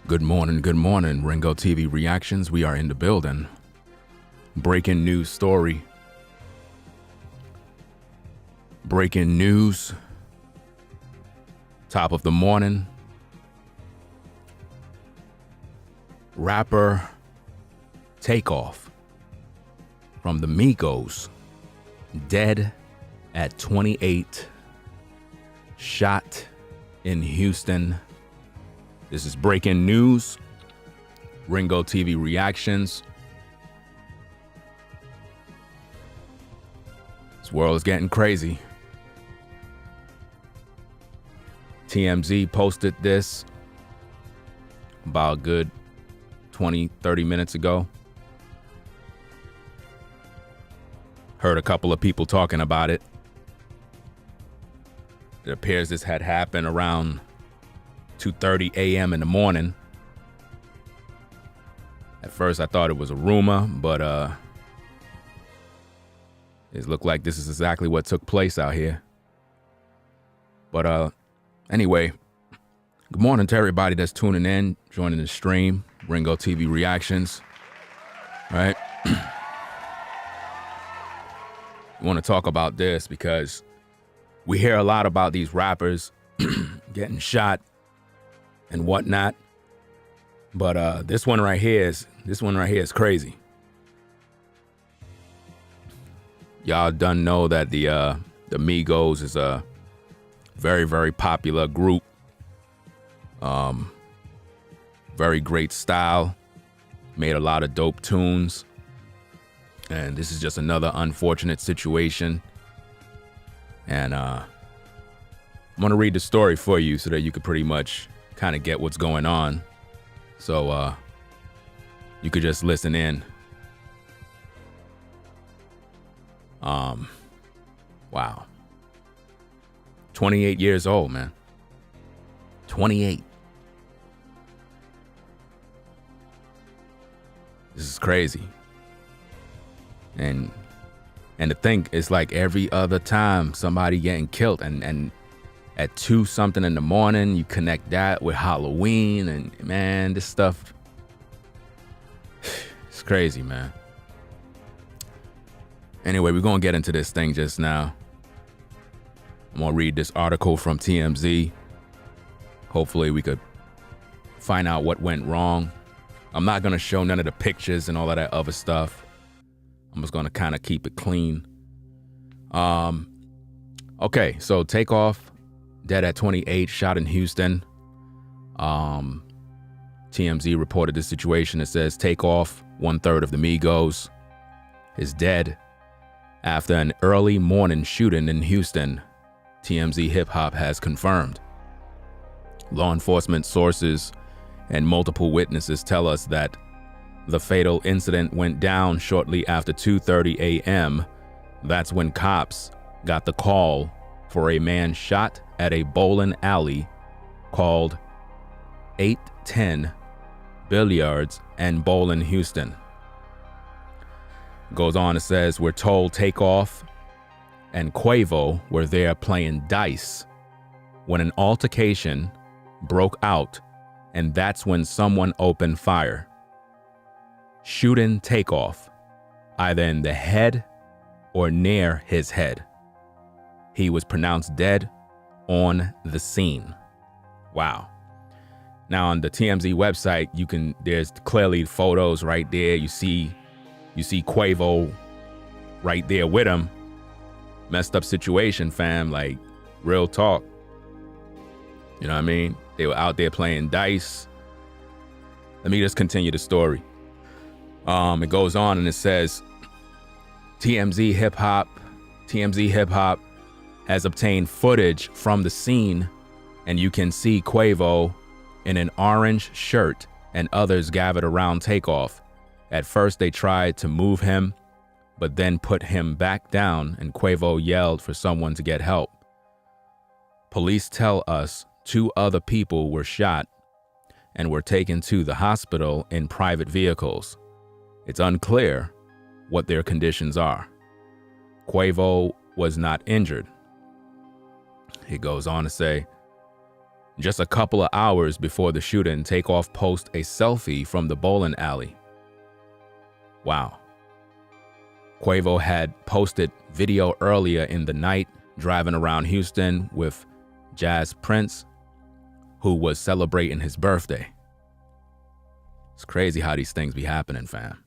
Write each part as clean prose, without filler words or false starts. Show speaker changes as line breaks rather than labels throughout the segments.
Good morning, Ringo TV Reactions. We are in the building. Breaking news story. Breaking news. Top of the morning. Rapper TAKEOFF from the Migos, dead at 28, shot in Houston. This is breaking news. Ringo TV Reactions. This world is getting crazy. TMZ posted this about a good 20, 30 minutes ago. Heard a couple of people talking about it. It appears this had happened around 2:30 a.m. in the morning. At first I thought it was a rumor, but it looked like this is exactly what took place out here. But anyway, good morning to everybody that's tuning in, joining the stream, Ringo TV Reactions. All right. I want to talk about this because we hear a lot about these rappers getting shot and whatnot, but this one right here is crazy. Y'all done know that the Migos is a very, very popular group. Very great style, made a lot of dope tunes, and this is just another unfortunate situation. And I'm gonna read the story for you so that you could pretty much kind of get what's going on, so you could just listen in. Wow. 28 years old, man. 28. This is crazy. And to think it's like every other time somebody getting killed, and at 2 something in the morning, you connect that with Halloween, and man, this stuff, it's crazy, man. Anyway, we're gonna get into this thing just now. I'm gonna read this article from TMZ. Hopefully we could find out what went wrong. I'm not gonna show none of the pictures and all of that other stuff. I'm just gonna kind of keep it clean. Okay, so TAKEOFF, dead at 28, shot in Houston. TMZ reported this situation. It says TAKEOFF, 1/3 of the Migos, is dead after an early morning shooting in Houston, TMZ Hip Hop has confirmed. Law enforcement sources and multiple witnesses tell us that the fatal incident went down shortly after 2:30 a.m. That's when cops got the call for a man shot at a bowling alley called 810 Billiards and Bowl in Houston. Goes on, it says, we're told TAKEOFF and Quavo were there playing dice when an altercation broke out, and that's when someone opened fire, shooting TAKEOFF either in the head or near his head. He was pronounced dead on the scene. Wow. Now on the TMZ website, there's clearly photos right there. You see Quavo right there with him. Messed up situation, fam, like real talk. You know what I mean? They were out there playing dice. Let me just continue the story. It goes on and it says, TMZ Hip Hop has obtained footage from the scene, and you can see Quavo in an orange shirt and others gathered around TAKEOFF. At first they tried to move him, but then put him back down, and Quavo yelled for someone to get help. Police tell us 2 other people were shot and were taken to the hospital in private vehicles. It's unclear what their conditions are. Quavo was not injured. He goes on to say, Just a couple of hours before the shooting, Takeoff posts a selfie from the bowling alley. Wow. Quavo had posted video earlier in the night driving around Houston with Jazz Prince, who was celebrating his birthday. It's crazy how these things be happening, fam.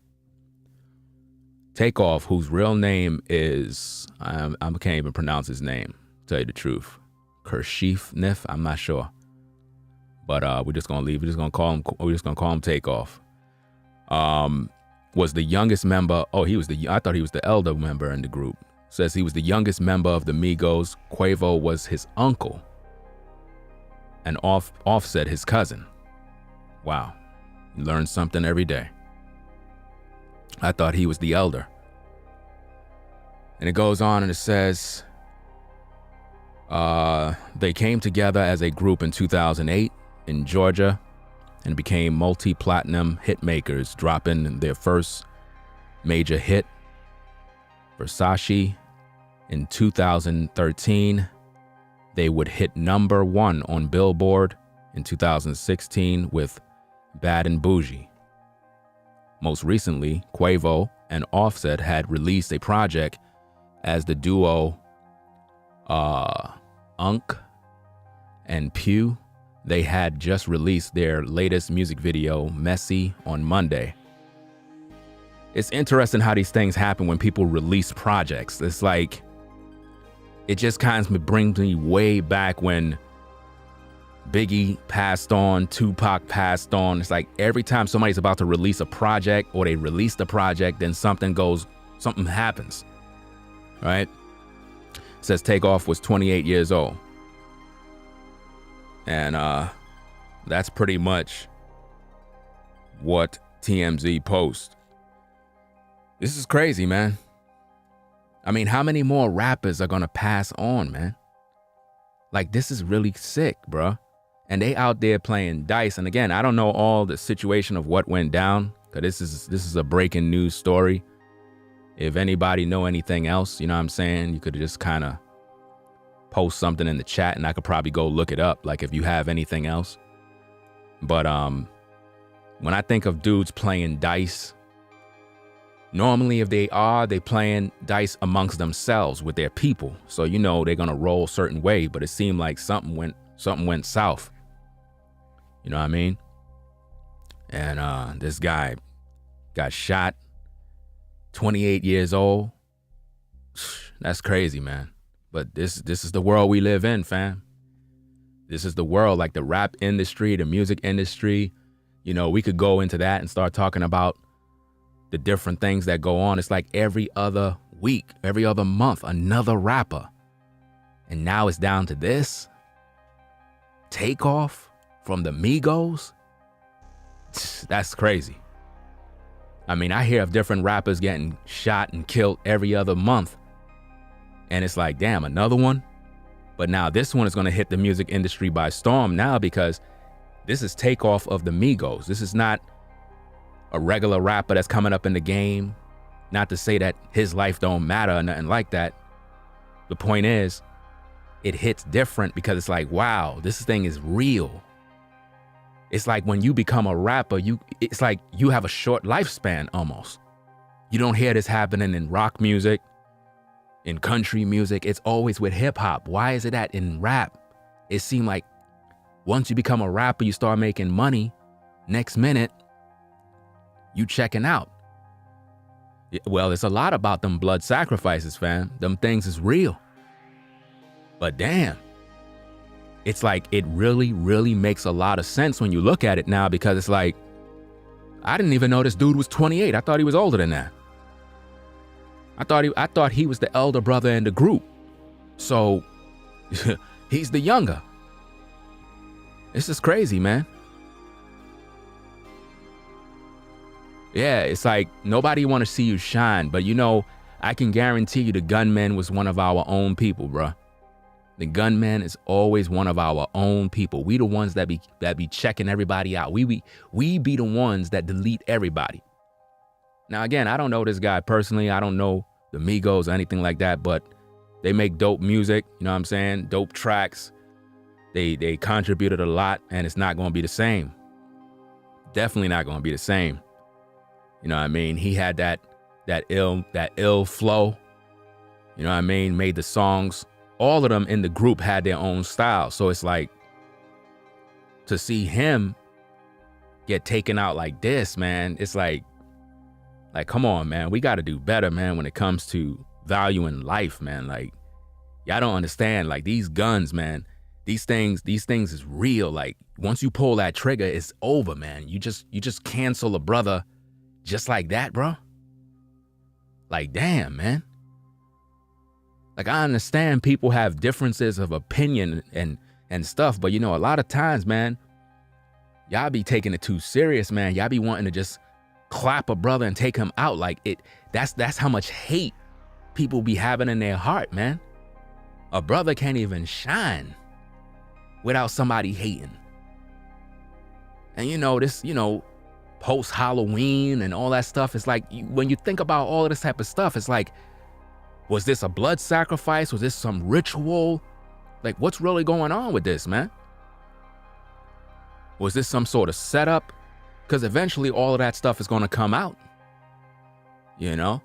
Takeoff, whose real name is, I can't even pronounce his name, to tell you the truth. Kershif Nif, I'm not sure. But we're just gonna leave. We're just gonna call him Takeoff. Was the youngest member. Oh, I thought he was the elder member in the group. Says he was the youngest member of the Migos. Quavo was his uncle. And Offset his cousin. Wow. You learn something every day. I thought he was the elder. And it goes on and it says, they came together as a group in 2008 in Georgia and became multi-platinum hit makers, dropping their first major hit, Versace, in 2013. They would hit #1 on Billboard in 2016 with Bad and Bougie. Most recently, Quavo and Offset had released a project as the duo Unk and Pew. They had just released their latest music video, Messy, on Monday. It's interesting how these things happen when people release projects. It's like, it just kind of brings me way back when Biggie passed on, Tupac passed on. It's like every time somebody's about to release a project or they release the project, then something happens, right? It says Takeoff was 28 years old. And that's pretty much what TMZ posts. This is crazy, man. I mean, how many more rappers are gonna pass on, man? Like, this is really sick, bruh. And they out there playing dice. And again, I don't know all the situation of what went down, because this is a breaking news story. If anybody know anything else, you know what I'm saying, you could just kind of post something in the chat and I could probably go look it up, like if you have anything else. But when I think of dudes playing dice, normally if they playing dice amongst themselves with their people, so you know they're gonna roll a certain way. But it seemed like something went south. You know what I mean? And this guy got shot, 28 years old. That's crazy, man. But this is the world we live in, fam. This is the world, like the rap industry, the music industry. You know, we could go into that and start talking about the different things that go on. It's like every other week, every other month, another rapper. And now it's down to this. Takeoff from the Migos. That's crazy. I mean, I hear of different rappers getting shot and killed every other month. And it's like, damn, another one? But now this one is going to hit the music industry by storm now, because this is Takeoff of the Migos. This is not a regular rapper that's coming up in the game. Not to say that his life don't matter or nothing like that. The point is, it hits different because it's like, wow, this thing is real. It's like when you become a rapper, it's like you have a short lifespan almost. You don't hear this happening in rock music, in country music. It's always with hip hop. Why is it that in rap, it seemed like once you become a rapper, you start making money, next minute, you checking out. Well, it's a lot about them blood sacrifices, fam. Them things is real. But damn, it's like it really, really makes a lot of sense when you look at it now, because it's like, I didn't even know this dude was 28. I thought he was older than that. I thought he was the elder brother in the group. So he's the younger. This is crazy, man. Yeah, it's like nobody want to see you shine, but you know, I can guarantee you the gunman was one of our own people, bruh. The gunman is always one of our own people. We the ones that be checking everybody out. We be the ones that delete everybody. Now, again, I don't know this guy personally. I don't know the Migos or anything like that, but they make dope music. You know what I'm saying? Dope tracks. They contributed a lot, and it's not going to be the same. Definitely not going to be the same. You know what I mean? He had that ill flow. You know what I mean? Made the songs. All of them in the group had their own style. So it's like, to see him get taken out like this, man, it's like, come on, man. We got to do better, man, when it comes to valuing life, man. Like, y'all don't understand. Like, these guns, man, these things is real. Like, once you pull that trigger, it's over, man. You just cancel a brother just like that, bro. Like, damn, man. Like, I understand people have differences of opinion and stuff, but, you know, a lot of times, man, y'all be taking it too serious, man. Y'all be wanting to just clap a brother and take him out. Like, that's how much hate people be having in their heart, man. A brother can't even shine without somebody hating. And, you know, this, you know, post-Halloween and all that stuff, it's like, when you think about all of this type of stuff, it's like, was this a blood sacrifice? Was this some ritual? Like, what's really going on with this, man? Was this some sort of setup? Because eventually all of that stuff is going to come out, you know?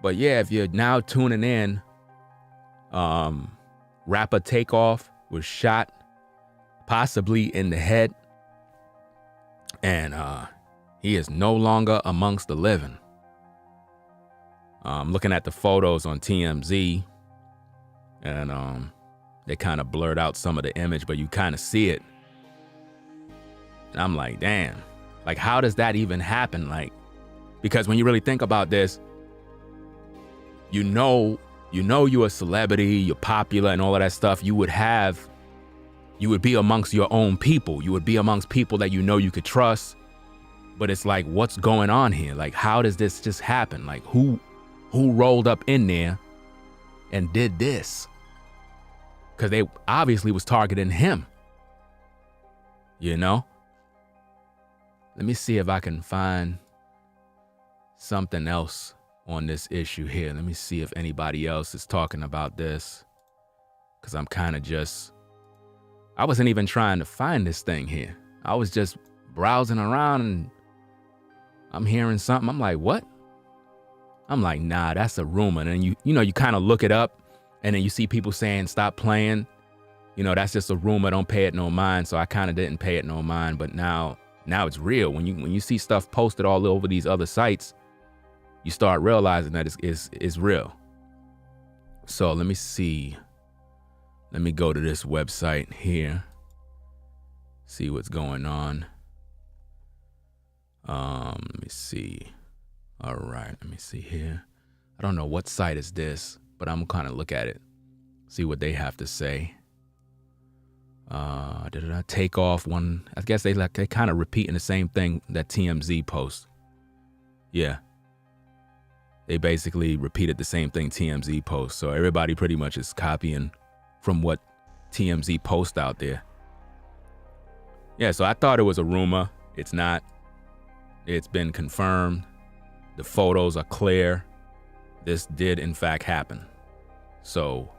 But yeah, if you're now tuning in, rapper TAKEOFF was shot, possibly in the head, and he is no longer amongst the living. Looking at the photos on TMZ, and they kind of blurred out some of the image, but you kind of see it. And I'm like, damn, like, how does that even happen? Like, because when you really think about this, you know you're a celebrity, you're popular and all of that stuff. You would be amongst your own people. You would be amongst people that you know you could trust. But it's like, what's going on here? Like, how does this just happen? Like, who rolled up in there and did this? Because they obviously was targeting him, you know? Let me see if I can find something else on this issue here. Let me see if anybody else is talking about this, because I'm kind of I wasn't even trying to find this thing here. I was just browsing around and I'm hearing something. I'm like, what? I'm like, nah, that's a rumor. And then you kind of look it up, and then you see people saying, stop playing. You know, that's just a rumor. Don't pay it no mind. So I kind of didn't pay it no mind. But now it's real. When you see stuff posted all over these other sites, you start realizing that it's real. So let me see. Let me go to this website here. See what's going on. Let me see. All right, let me see here. I don't know what site is this, but I'm kind of look at it, see what they have to say. TAKEOFF one. I guess they kind of repeating the same thing that TMZ posts. Yeah, they basically repeated the same thing TMZ posts. So everybody pretty much is copying from what TMZ posts out there. Yeah, so I thought it was a rumor. It's not. It's been confirmed. The photos are clear. This did in fact happen. So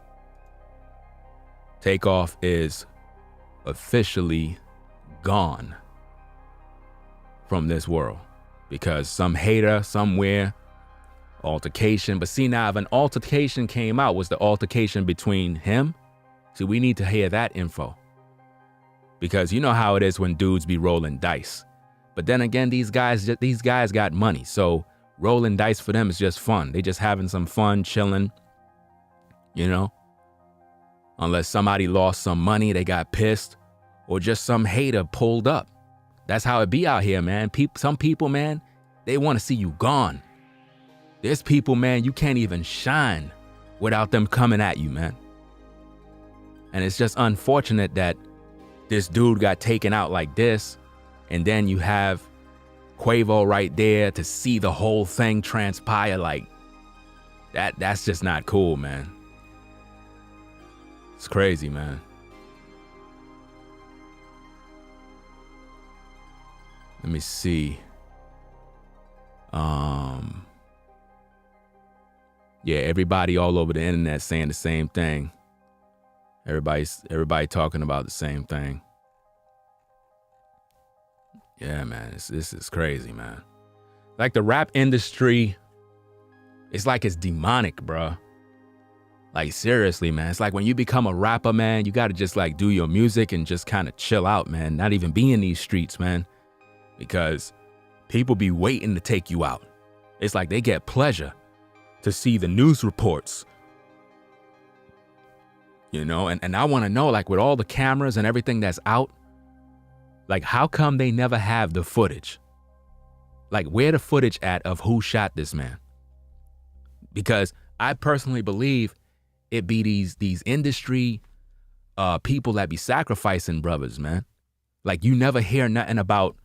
TAKEOFF is officially gone from this world, because some hater somewhere, altercation. But see, now if an altercation came out, was the altercation between him? See, we need to hear that info, because you know how it is when dudes be rolling dice. But then again, these guys got money, so rolling dice for them is just fun. They just having some fun, chilling, you know? Unless somebody lost some money, they got pissed, or just some hater pulled up. That's how it be out here, man. Some people, man, they want to see you gone. There's people, man, you can't even shine without them coming at you, man. And it's just unfortunate that this dude got taken out like this, and then you have Quavo right there to see the whole thing transpire. Like, that's just not cool, man. It's crazy, man. Let me see. Yeah, everybody all over the internet saying the same thing. Everybody talking about the same thing. Yeah, man, this is crazy, man. Like the rap industry, it's like it's demonic, bro. Like seriously, man. It's like when you become a rapper, man, you gotta just like do your music and just kind of chill out, man. Not even be in these streets, man. Because people be waiting to take you out. It's like they get pleasure to see the news reports. You know, and I want to know, like with all the cameras and everything that's out, like how come they never have the footage? Like where the footage at of who shot this man? Because I personally believe it be these industry people that be sacrificing brothers, man. Like you never hear nothing about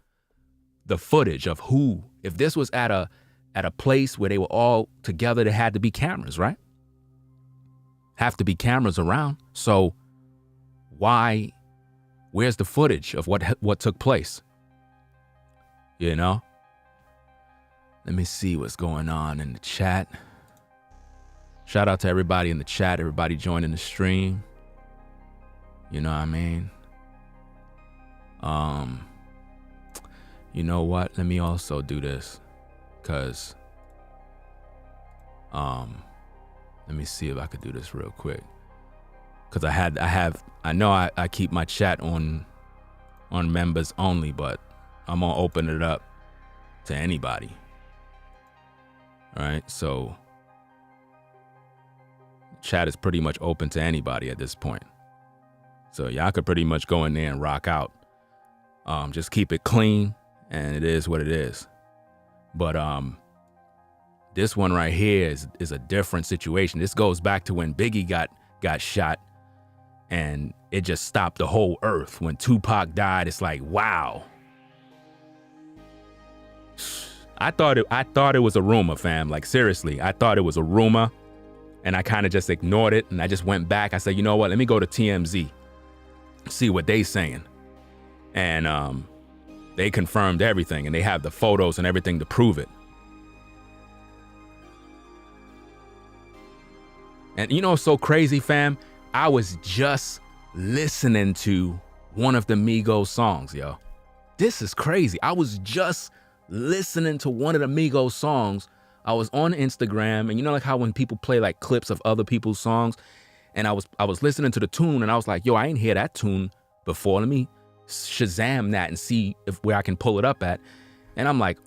the footage of who. If this was at a place where they were all together, there had to be cameras, right? Have to be cameras around. So where's the footage of what took place? You know? Let me see what's going on in the chat. Shout out to everybody in the chat, everybody joining the stream. You know what I mean? You know what? Let me also do this, cause let me see if I could do this real quick. Cause I know I keep my chat on members only, but I'm gonna open it up to anybody. All right, so chat is pretty much open to anybody at this point. So y'all could pretty much go in there and rock out. Just keep it clean, and it is what it is. But this one right here is a different situation. This goes back to when Biggie got shot, and it just stopped the whole earth. When Tupac died, it's like, wow. I thought it was a rumor, fam. Like seriously, I thought it was a rumor, and I kind of just ignored it, and I just went back. I said, you know what? Let me go to TMZ, see what they saying, and they confirmed everything, and they have the photos and everything to prove it. And you know what's so crazy, fam? I was just listening to one of the Migos songs, yo. This is crazy. I was just listening to one of the Migos songs. I was on Instagram, and you know like how when people play like clips of other people's songs, and I was listening to the tune, and I was like, yo, I ain't hear that tune before. Let me Shazam that and see where I can pull it up at. And I'm like,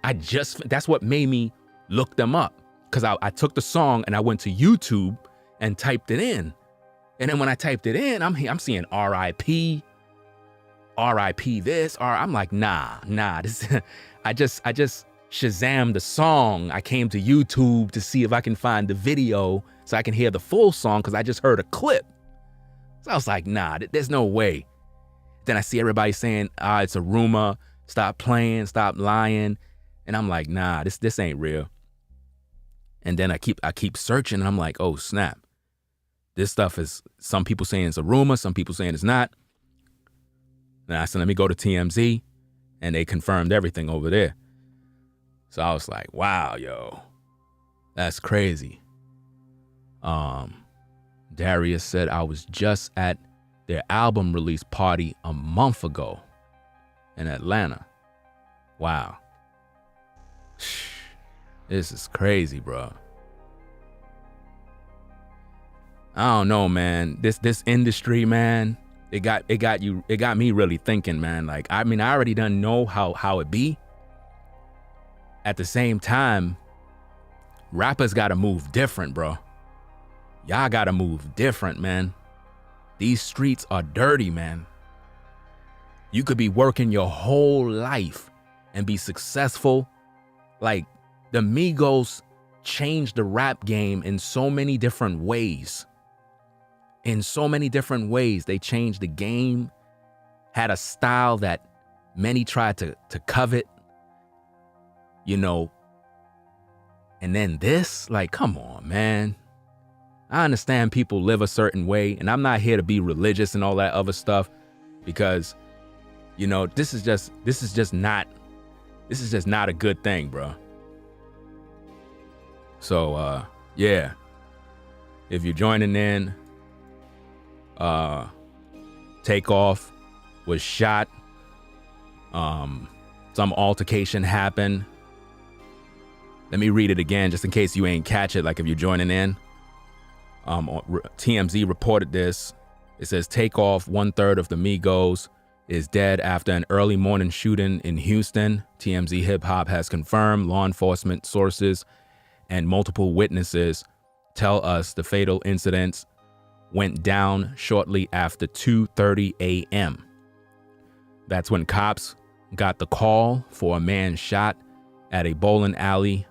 that's what made me look them up. Cause I took the song and I went to YouTube and typed it in. And then when I typed it in, I'm seeing R.I.P. this, I'm like, nah, this, I just Shazam the song. I came to YouTube to see if I can find the video so I can hear the full song, cause I just heard a clip. So I was like, nah, there's no way. Then I see everybody saying, it's a rumor, stop playing, stop lying. And I'm like, nah, this ain't real. And then I keep searching, and I'm like, oh snap. This stuff is, some people saying it's a rumor, some people saying it's not. And I said, let me go to TMZ, and they confirmed everything over there. So I was like, wow, yo, that's crazy. Darius said, I was just at their album release party a month ago in Atlanta. Wow. This is crazy, bro. I don't know, man. This industry, man, it got me really thinking, man. Like, I mean, I already done know how it be. At the same time, rappers gotta move different, bro. Y'all gotta move different, man. These streets are dirty, man. You could be working your whole life and be successful. Like, the Migos changed the rap game in so many different ways. In so many different ways, they changed the game, had a style that many tried to covet, you know. And then this, like, come on, man. I understand people live a certain way, and I'm not here to be religious and all that other stuff, because, you know, this is just not a good thing, bro. So, yeah, if you're joining in, Takeoff was shot. Some altercation happened. Let me read it again just in case you ain't catch it, like if you're joining in. TMZ reported this. It says Takeoff, 1/3 of the Migos, is dead after an early morning shooting in Houston. TMZ Hip Hop has confirmed. Law enforcement sources and multiple witnesses tell us the fatal incidents went down shortly after 2:30 a.m. That's when cops got the call for a man shot at a bowling alley.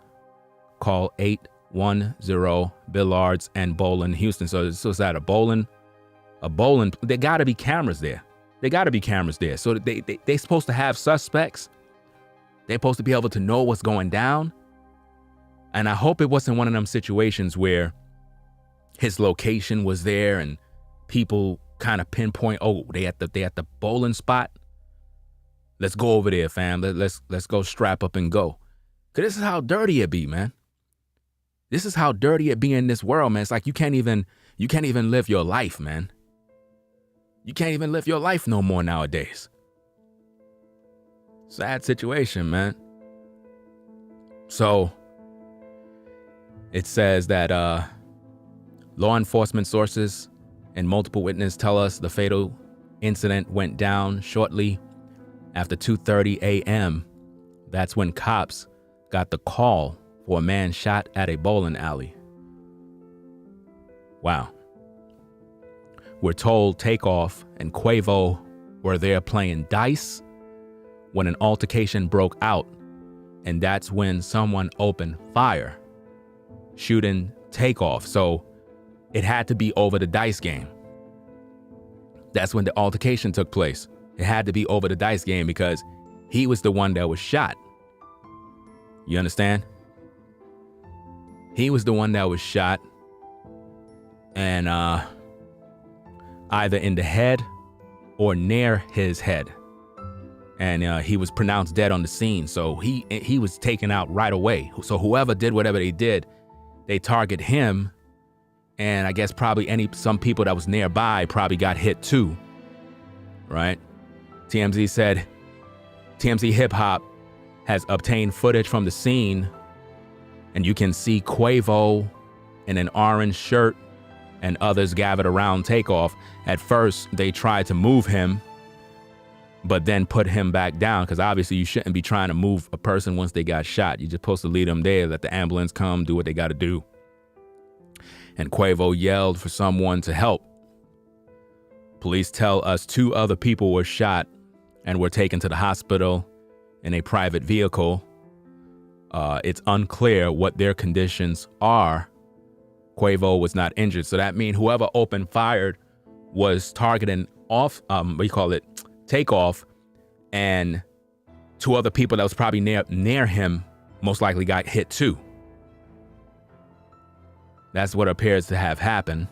Call 810 Billards and Bowling, Houston. So it's at a bowling. There got to be cameras there. So they supposed to have suspects. They're supposed to be able to know what's going down. And I hope it wasn't one of them situations where his location was there and people kind of pinpoint, oh, they at the bowling spot. Let's go over there, fam. Let's go strap up and go. Cause this is how dirty it be, man. This is how dirty it be in this world, man. It's like you can't even live your life, man. You can't even live your life no more nowadays. Sad situation, man. So it says that law enforcement sources and multiple witnesses tell us the fatal incident went down shortly after 2:30 a.m. That's when cops got the call for a man shot at a bowling alley. Wow. We're told Takeoff and Quavo were there playing dice when an altercation broke out, and that's when someone opened fire, shooting Takeoff. So it had to be over the dice game. That's when the altercation took place. It had to be over the dice game because he was the one that was shot. You understand? He was the one that was shot, and either in the head or near his head. And he was pronounced dead on the scene. So he was taken out right away. So whoever did whatever they did, they target him. And I guess probably some people that was nearby probably got hit too, right? TMZ said, TMZ Hip Hop has obtained footage from the scene, and you can see Quavo in an orange shirt and others gathered around Takeoff. At first, they tried to move him, but then put him back down, because obviously you shouldn't be trying to move a person once they got shot. You're just supposed to leave them there, let the ambulance come, do what they got to do. And Quavo yelled for someone to help. Police tell us 2 other people were shot and were taken to the hospital in a private vehicle. It's unclear what their conditions are. Quavo was not injured. So that means whoever opened fire was targeting Takeoff, and 2 other people that was probably near him most likely got hit too. That's what appears to have happened.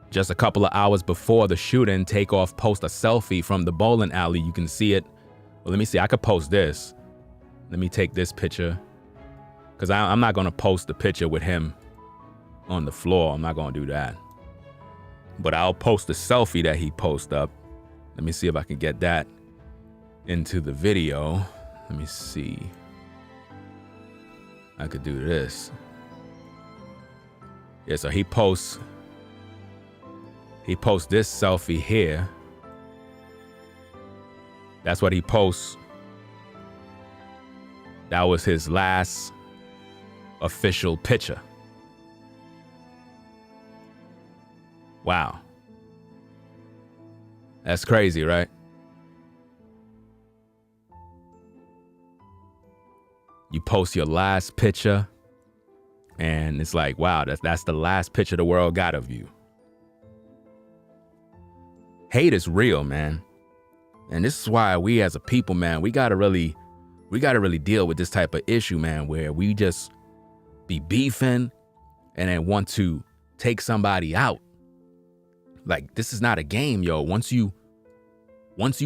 Just a couple of hours before the shooting, Takeoff posted a selfie from the bowling alley. You can see it. Well, let me see. I could post this. Let me take this picture, because I'm not going to post the picture with him on the floor. I'm not going to do that. But I'll post the selfie that he posted up. Let me see if I can get that into the video. Let me see. I could do this. Yeah, so he posts this selfie here. That's what he posts. That was his last official picture. Wow. That's crazy, right? You post your last picture, and it's like, wow, that's the last picture the world got of you. Hate is real, man. And this is why we as a people, man, we gotta really deal with this type of issue, man, where we just be beefing and then want to take somebody out. Like, this is not a game, yo. Once you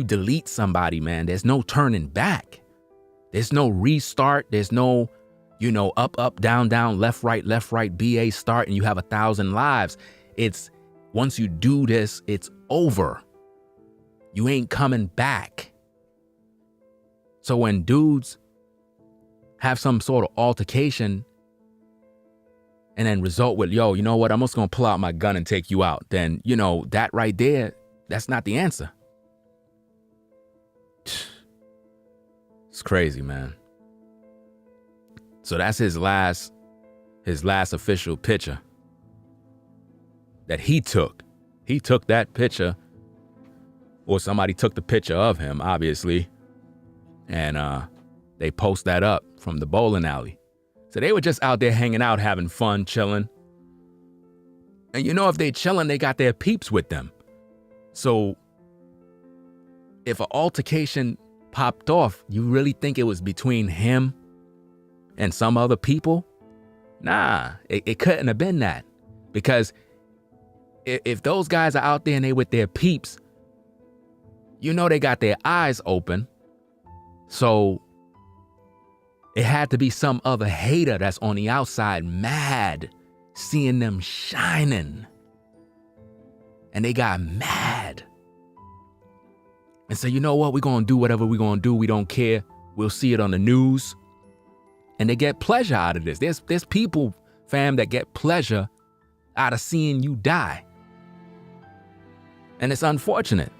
delete somebody, man, there's no turning back. There's no restart. There's no, up, up, down, down, left, right, BA start, and you have 1,000 lives. It's once you do this, it's over. You ain't coming back. So when dudes have some sort of altercation and then result with, yo, you know what, I'm just going to pull out my gun and take you out, then, that right there, that's not the answer. It's crazy, man. So that's his last official picture that he took. He took that picture, or somebody took the picture of him, obviously, and they post that up from the bowling alley. So they were just out there hanging out, having fun, chilling. And if they chilling, they got their peeps with them. So if an altercation popped off, you really think it was between him and some other people? Nah, it couldn't have been that. Because if those guys are out there and they with their peeps, they got their eyes open. So it had to be some other hater that's on the outside mad, seeing them shining. And they got mad. And say, you know what, we're going to do whatever we're going to do. We don't care. We'll see it on the news. And they get pleasure out of this. There's people, fam, that get pleasure out of seeing you die. And it's unfortunate.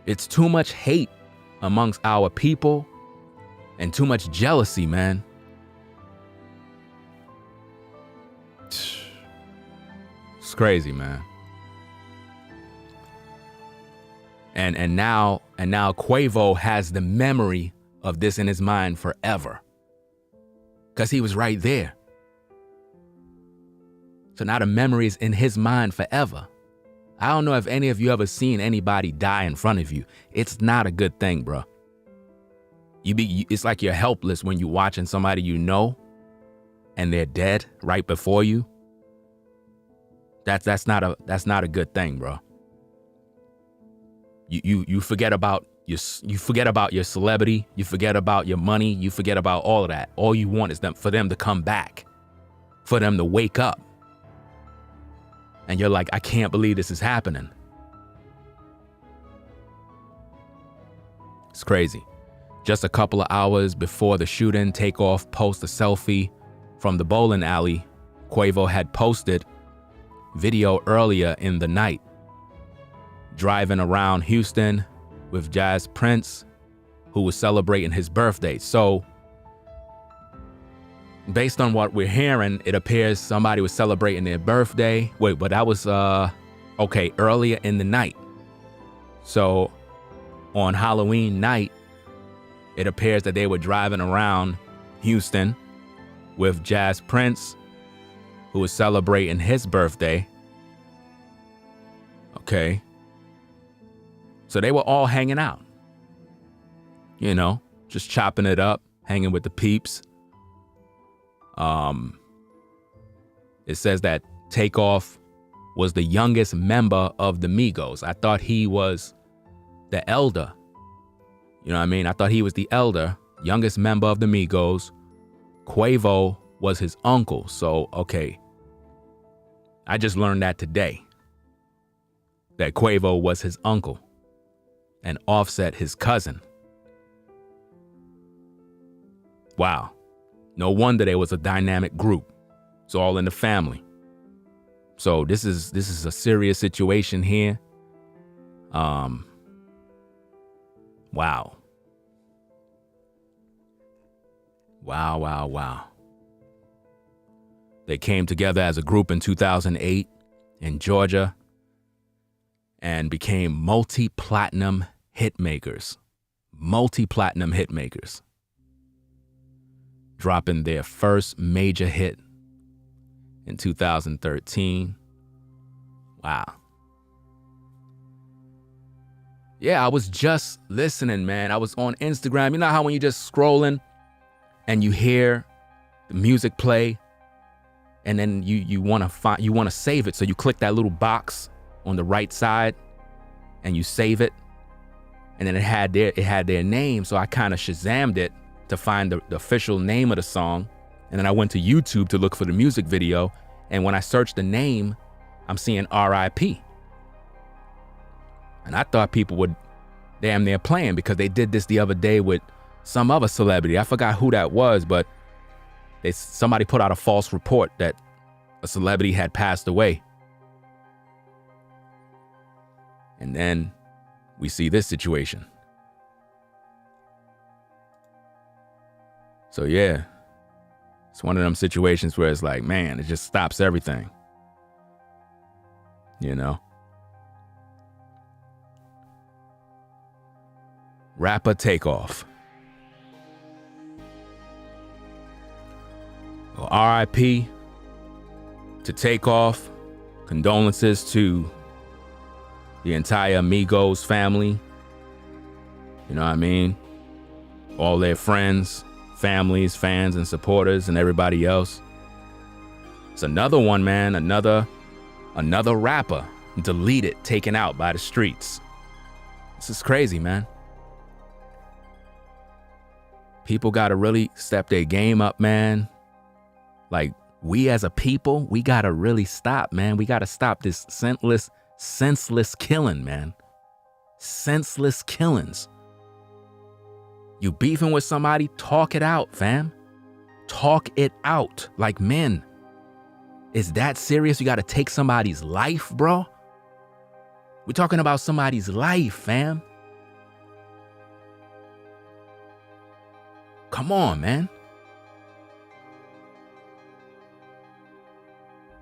It's too much hate amongst our people and too much jealousy, man. It's crazy, man. And now Quavo has the memory of this in his mind forever. Because he was right there. So now the memory is in his mind forever. I don't know if any of you ever seen anybody die in front of you. It's not a good thing, bro. It's like you're helpless when you're watching somebody and they're dead right before you. That's not a good thing, bro. You forget about your celebrity, you forget about your money, you forget about all of that. All you want is for them to come back, for them to wake up. And you're like, I can't believe this is happening. It's crazy. Just a couple of hours before the shooting, TAKEOFF posted a selfie from the bowling alley. Quavo had posted video earlier in the night, driving around Houston with Jazz Prince, who was celebrating his birthday. So, based on what we're hearing, it appears somebody was celebrating their birthday. Wait, but that was, earlier in the night. So, on Halloween night, it appears that they were driving around Houston with Jazz Prince, who was celebrating his birthday. Okay. So they were all hanging out. Just chopping it up, hanging with the peeps. It says that TAKEOFF was the youngest member of the Migos. I thought he was the elder. You know what I mean? I thought he was the elder, youngest member of the Migos. Quavo was his uncle. So, okay. I just learned that today. That Quavo was his uncle. And Offset his cousin. Wow. No wonder there was a dynamic group. It's all in the family. So this is a serious situation here. Wow. Wow. They came together as a group in 2008 in Georgia and became multi-platinum hit makers. Dropping their first major hit in 2013. Wow. Yeah, I was just listening, man. I was on Instagram. You know how when you're just scrolling and you hear the music play and then you want to save it. So you click that little box on the right side and you save it. And then it had their name. So I kind of Shazammed it to find the official name of the song. And then I went to YouTube to look for the music video. And when I searched the name, I'm seeing R.I.P. And I thought people would damn near playing, because they did this the other day with some other celebrity. I forgot who that was, but somebody put out a false report that a celebrity had passed away. And then we see this situation. So yeah, it's one of them situations where it's like, man, it just stops everything. You know? Rapper TAKEOFF. Well, R.I.P. to TAKEOFF. Condolences to the entire Migos family. You know what I mean? All their friends, families, fans, and supporters, and everybody else. It's another one, man. Another rapper deleted, taken out by the streets. This is crazy, man. People gotta really step their game up, man. Like, we as a people, we gotta really stop, man. We gotta stop this senseless killing, man. Senseless killings. You beefing with somebody, talk it out, fam. Talk it out like men. Is that serious? You gotta take somebody's life, bro? We're talking about somebody's life, fam. Come on, man.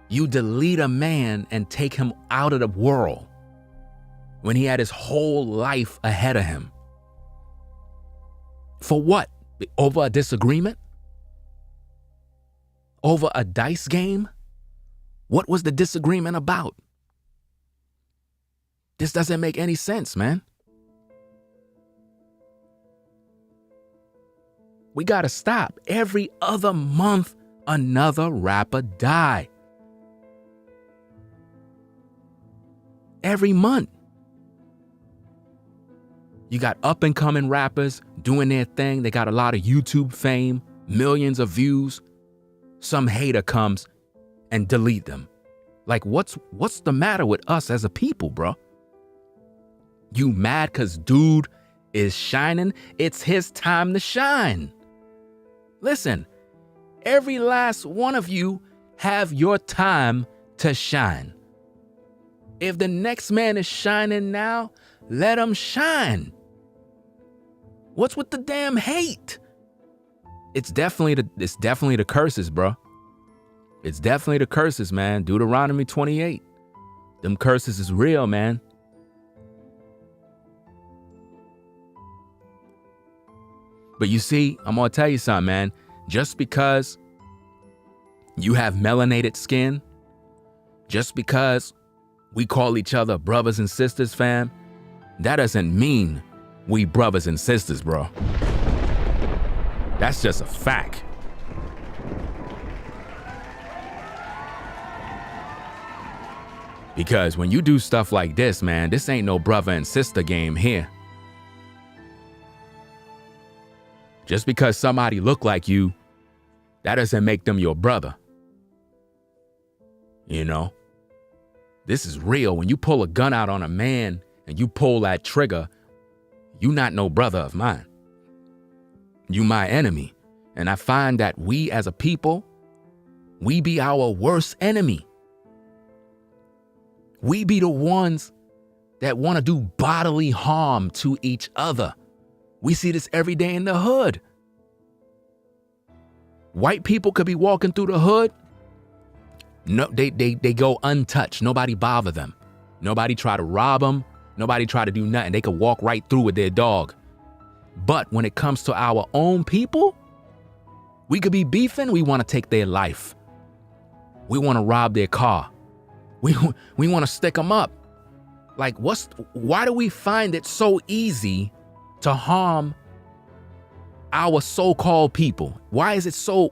You delete a man and take him out of the world when he had his whole life ahead of him. For what? Over a disagreement? Over a dice game? What was the disagreement about? This doesn't make any sense, man. We gotta stop. Every other month, another rapper die. Every month. You got up and coming rappers doing their thing. They got a lot of YouTube fame, millions of views. Some hater comes and delete them. Like, what's the matter with us as a people, bro? You mad cause dude is shining? It's his time to shine. Listen, every last one of you have your time to shine. If the next man is shining now, let him shine. What's with the damn hate? It's definitely the curses, bro. It's definitely the curses, man. Deuteronomy 28. Them curses is real, man. But you see, I'm gonna tell you something, man. Just because you have melanated skin, just because we call each other brothers and sisters, fam, that doesn't mean we brothers and sisters, bro. That's just a fact. Because when you do stuff like this, man, this ain't no brother and sister game here. Just because somebody look like you, that doesn't make them your brother. You know? This is real. When you pull a gun out on a man and you pull that trigger, you not no brother of mine. You my enemy. And I find that we as a people, we be our worst enemy. We be the ones that want to do bodily harm to each other. We see this every day in the hood. White people could be walking through the hood. No, they go untouched. Nobody bother them. Nobody try to rob them. Nobody try to do nothing. They could walk right through with their dog. But when it comes to our own people, we could be beefing. We want to take their life. We want to rob their car. We want to stick them up. Like, why do we find it so easy to harm our so-called people? Why is it so?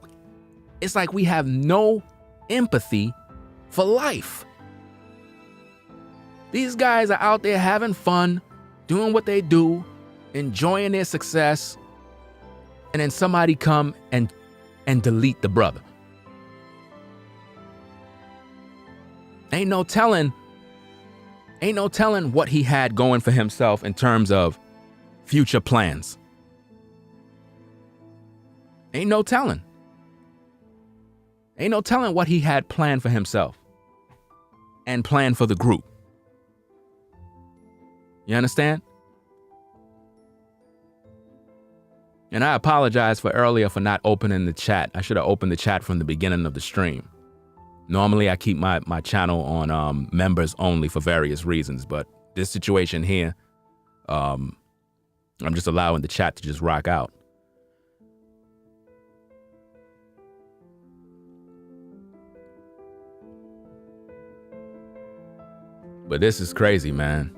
It's like we have no empathy for life. These guys are out there having fun, doing what they do, enjoying their success, and then somebody come and delete the brother. Ain't no telling what he had going for himself in terms of future plans. Ain't no telling. Ain't no telling what he had planned for himself and planned for the group. You understand? And I apologize for earlier for not opening the chat. I should have opened the chat from the beginning of the stream. Normally, I keep my channel on members only for various reasons, but this situation here, I'm just allowing the chat to just rock out. But this is crazy, man.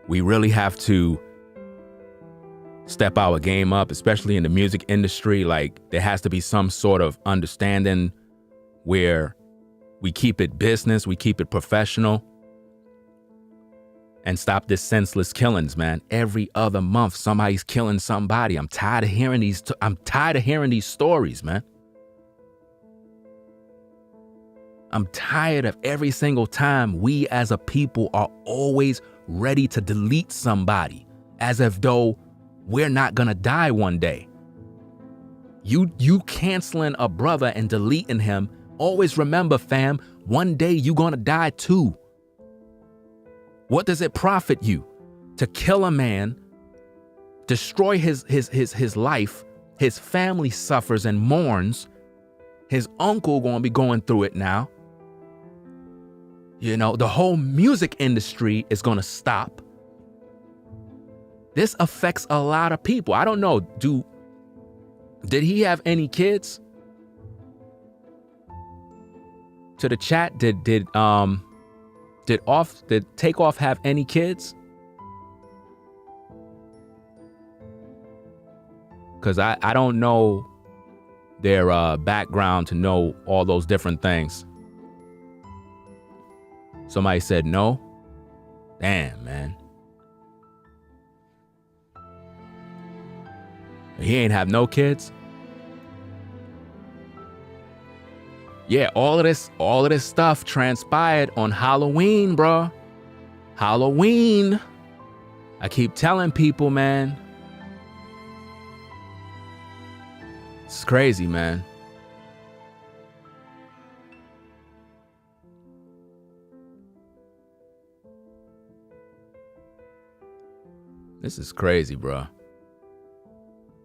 We really have to step our game up, especially in the music industry. Like, there has to be some sort of understanding where we keep it business, we keep it professional, and stop this senseless killings, man. Every other month, somebody's killing somebody. I'm tired of hearing these stories, man. I'm tired of every single time we as a people are always ready to delete somebody, as if though we're not gonna die one day. You canceling a brother and deleting him, always remember, fam, one day you gonna die too. What does it profit you to kill a man, destroy his life, his family suffers and mourns, his uncle gonna be going through it now. You know, the whole music industry is gonna stop. This affects a lot of people. I don't know, did he have any kids? To the chat, did TAKEOFF have any kids? Because I don't know their background to know all those different things. Somebody said no. Damn, man. He ain't have no kids. Yeah, all of this stuff transpired on Halloween, bro. Halloween. I keep telling people, man. It's crazy, man. This is crazy, bro.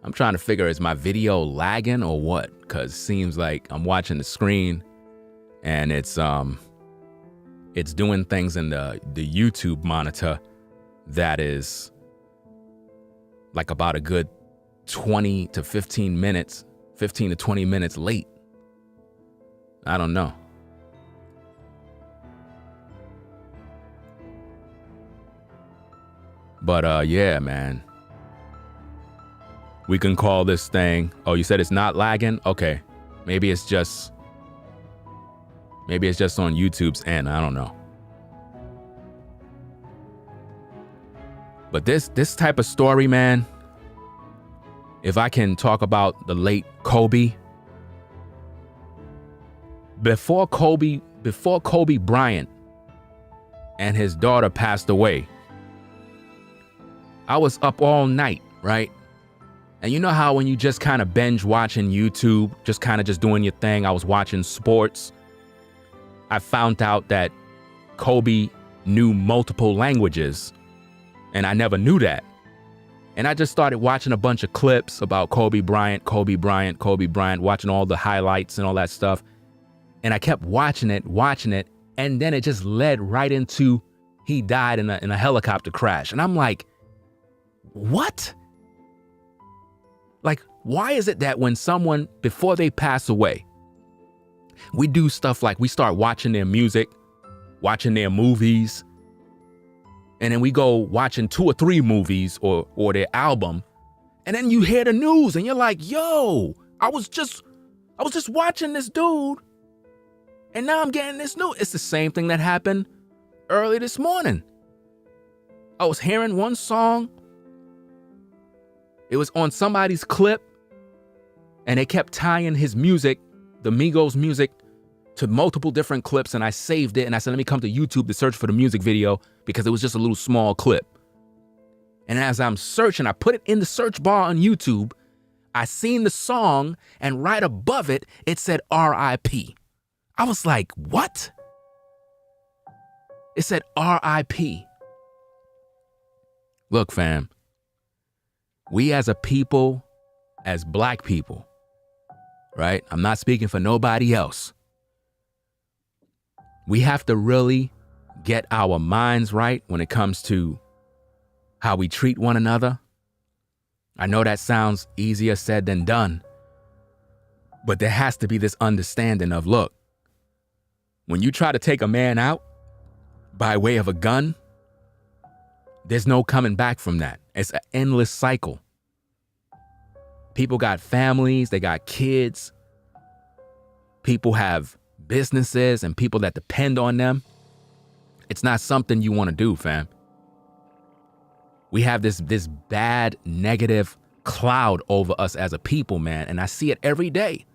I'm trying to figure, is my video lagging or what? Because it seems like I'm watching the screen and it's doing things in the YouTube monitor that is like about a good 20 to 15 minutes, 15 to 20 minutes late. I don't know. But yeah, man. We can call this thing. Oh, you said it's not lagging? Okay. Maybe it's just on YouTube's end. I don't know. But this type of story, man, if I can talk about the late Kobe. Before Kobe Bryant and his daughter passed away, I was up all night, right? And you know how when you just kind of binge watching YouTube, just kind of just doing your thing, I was watching sports. I found out that Kobe knew multiple languages, and I never knew that. And I just started watching a bunch of clips about Kobe Bryant, watching all the highlights and all that stuff. And I kept watching it, and then it just led right into he died in a helicopter crash. And I'm like, what? Like, why is it that when someone, before they pass away, we do stuff like we start watching their music, watching their movies, and then we go watching 2 or 3 movies or their album, and then you hear the news and you're like, yo, I was just watching this dude, and now I'm getting this news. It's the same thing that happened early this morning. I was hearing one song. It was on somebody's clip And they kept tying his music, the Migos music, to multiple different clips. And I saved it. And I said, let me come to YouTube to search for the music video because it was just a little small clip. And as I'm searching, I put it in the search bar on YouTube. I seen the song, and right above it, it said R.I.P. I was like, what? It said R.I.P. Look, fam, we as a people, as black people, right? I'm not speaking for nobody else. We have to really get our minds right when it comes to how we treat one another. I know that sounds easier said than done, but there has to be this understanding of, look, when you try to take a man out by way of a gun, there's no coming back from that. It's an endless cycle. People got families, they got kids. People have businesses and people that depend on them. It's not something you want to do, fam. We have this bad, negative cloud over us as a people, man, and I see it every day.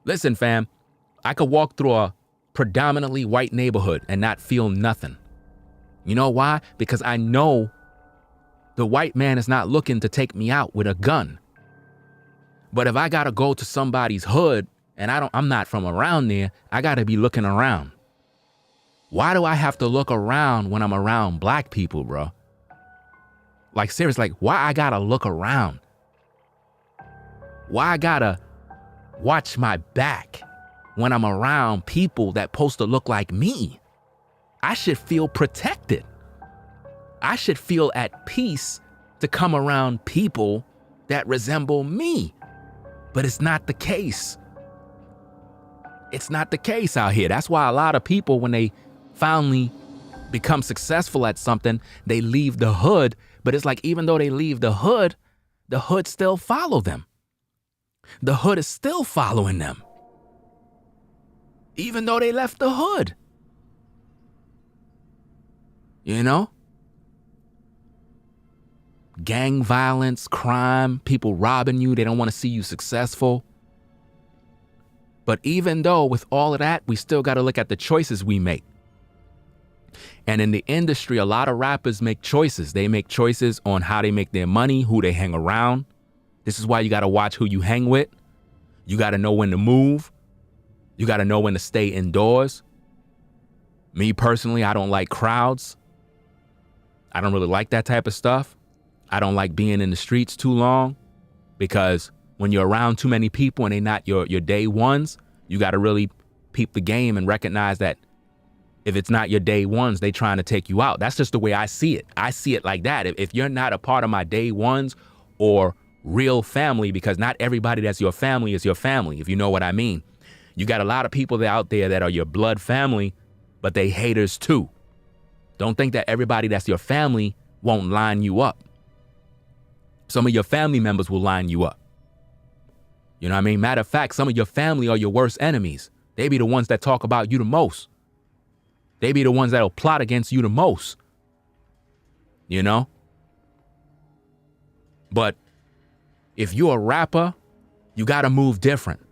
Listen, fam, I could walk through a predominantly white neighborhood and not feel nothing. You know why? Because I know the white man is not looking to take me out with a gun. But if I gotta go to somebody's hood and I'm not from around there, I gotta be looking around. Why do I have to look around when I'm around black people, bro? Like, seriously, like, why I gotta look around? Why I gotta watch my back when I'm around people that supposed to look like me? I should feel protected. I should feel at peace to come around people that resemble me. But it's not the case. It's not the case out here. That's why a lot of people, when they finally become successful at something, they leave the hood. But it's like, even though they leave the hood still follow them. The hood is still following them, even though they left the hood. You know? Gang violence, crime, people robbing you. They don't want to see you successful. But even though with all of that, we still got to look at the choices we make. And in the industry, a lot of rappers make choices. They make choices on how they make their money, who they hang around. This is why you got to watch who you hang with. You got to know when to move. You got to know when to stay indoors. Me personally, I don't like crowds. I don't really like that type of stuff. I don't like being in the streets too long, because when you're around too many people and they're not your day ones, you got to really peep the game and recognize that if it's not your day ones, they trying to take you out. That's just the way I see it. I see it like that. If you're not a part of my day ones or real family, because not everybody that's your family is your family, if you know what I mean. You got a lot of people out there that are your blood family, but they haters too. Don't think that everybody that's your family won't line you up. Some of your family members will line you up. You know what I mean? Matter of fact, some of your family are your worst enemies. They be the ones that talk about you the most. They be the ones that'll plot against you the most. You know? But if you're a rapper, you gotta move different.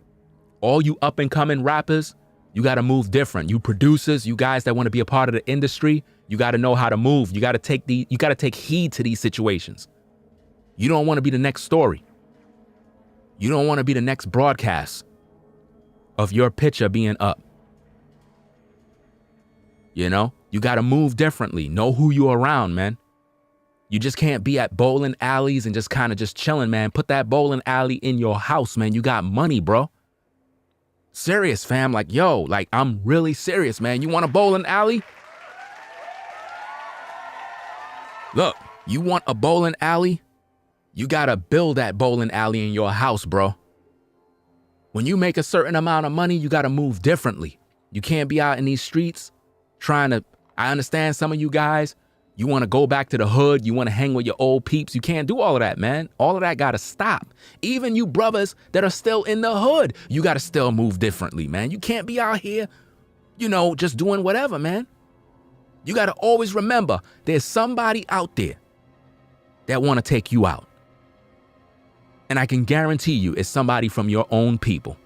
All you up and coming rappers, you gotta move different. You producers, you guys that want to be a part of the industry, you gotta know how to move. You gotta take heed to these situations. You don't want to be the next story. You don't want to be the next broadcast of your picture being up. You know, you got to move differently. Know who you're around, man. You just can't be at bowling alleys and just kind of just chilling, man. Put that bowling alley in your house, man. You got money, bro. Serious, fam. Like, yo, like, I'm really serious, man. You want a bowling alley? Look, you want a bowling alley? You got to build that bowling alley in your house, bro. When you make a certain amount of money, you got to move differently. You can't be out in these streets trying to, I understand some of you guys, you want to go back to the hood. You want to hang with your old peeps. You can't do all of that, man. All of that got to stop. Even you brothers that are still in the hood, you got to still move differently, man. You can't be out here, you know, just doing whatever, man. You got to always remember there's somebody out there that want to take you out. And I can guarantee you it's somebody from your own people.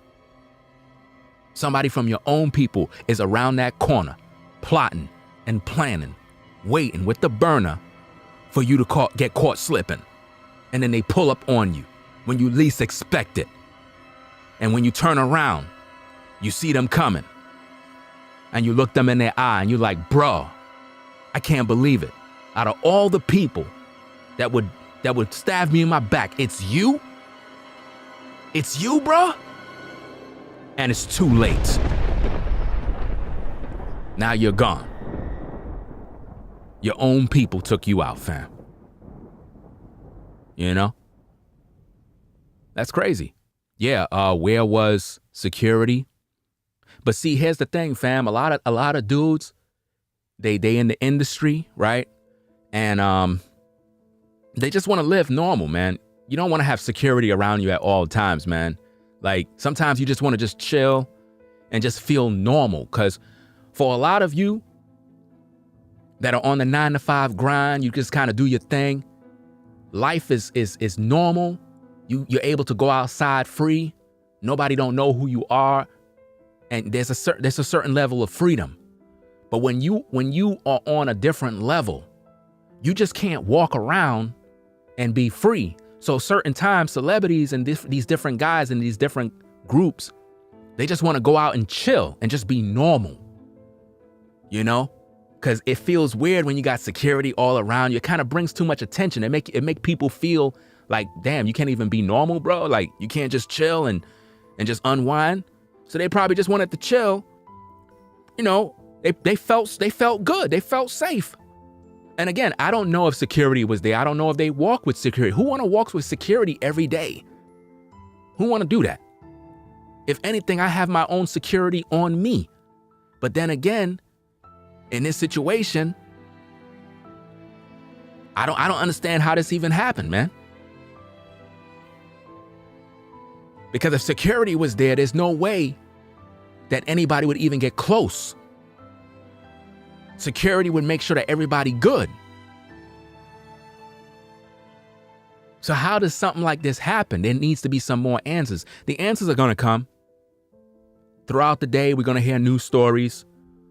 Somebody from your own people is around that corner, plotting and planning, waiting with the burner for you to get caught slipping. And then they pull up on you when you least expect it. And when you turn around, you see them coming. And you look them in their eye and you're like, bro, I can't believe it. Out of all the people that would stab me in my back, it's you? It's you, bro? And it's too late. Now you're gone. Your own people took you out, fam. You know? That's crazy. Yeah, where was security? But see, here's the thing, fam. A lot of dudes, they in the industry, right? And they just want to live normal, man. You don't want to have security around you at all times, man. Like, sometimes you just want to just chill and just feel normal. Because for a lot of you that are on the 9-to-5 grind, you just kind of do your thing. Life is normal. You're able to go outside free. Nobody don't know who you are. And there's a certain level of freedom. But when you are on a different level, you just can't walk around and be free. So certain times, celebrities and these different guys in these different groups, they just want to go out and chill and just be normal, you know? Because it feels weird when you got security all around you. It kind of brings too much attention. It make people feel like, damn, you can't even be normal, bro. Like, you can't just chill and just unwind. So they probably just wanted to chill. You know, they felt good. They felt safe. And again, I don't know if security was there. I don't know if they walk with security. Who want to walk with security every day? Who want to do that? If anything, I have my own security on me. But then again, in this situation, I don't understand how this even happened, man. Because if security was there, there's no way that anybody would even get close. Security would make sure that everybody good. So how does something like this happen? There needs to be some more answers. The answers are going to come. Throughout the day, we're going to hear new stories.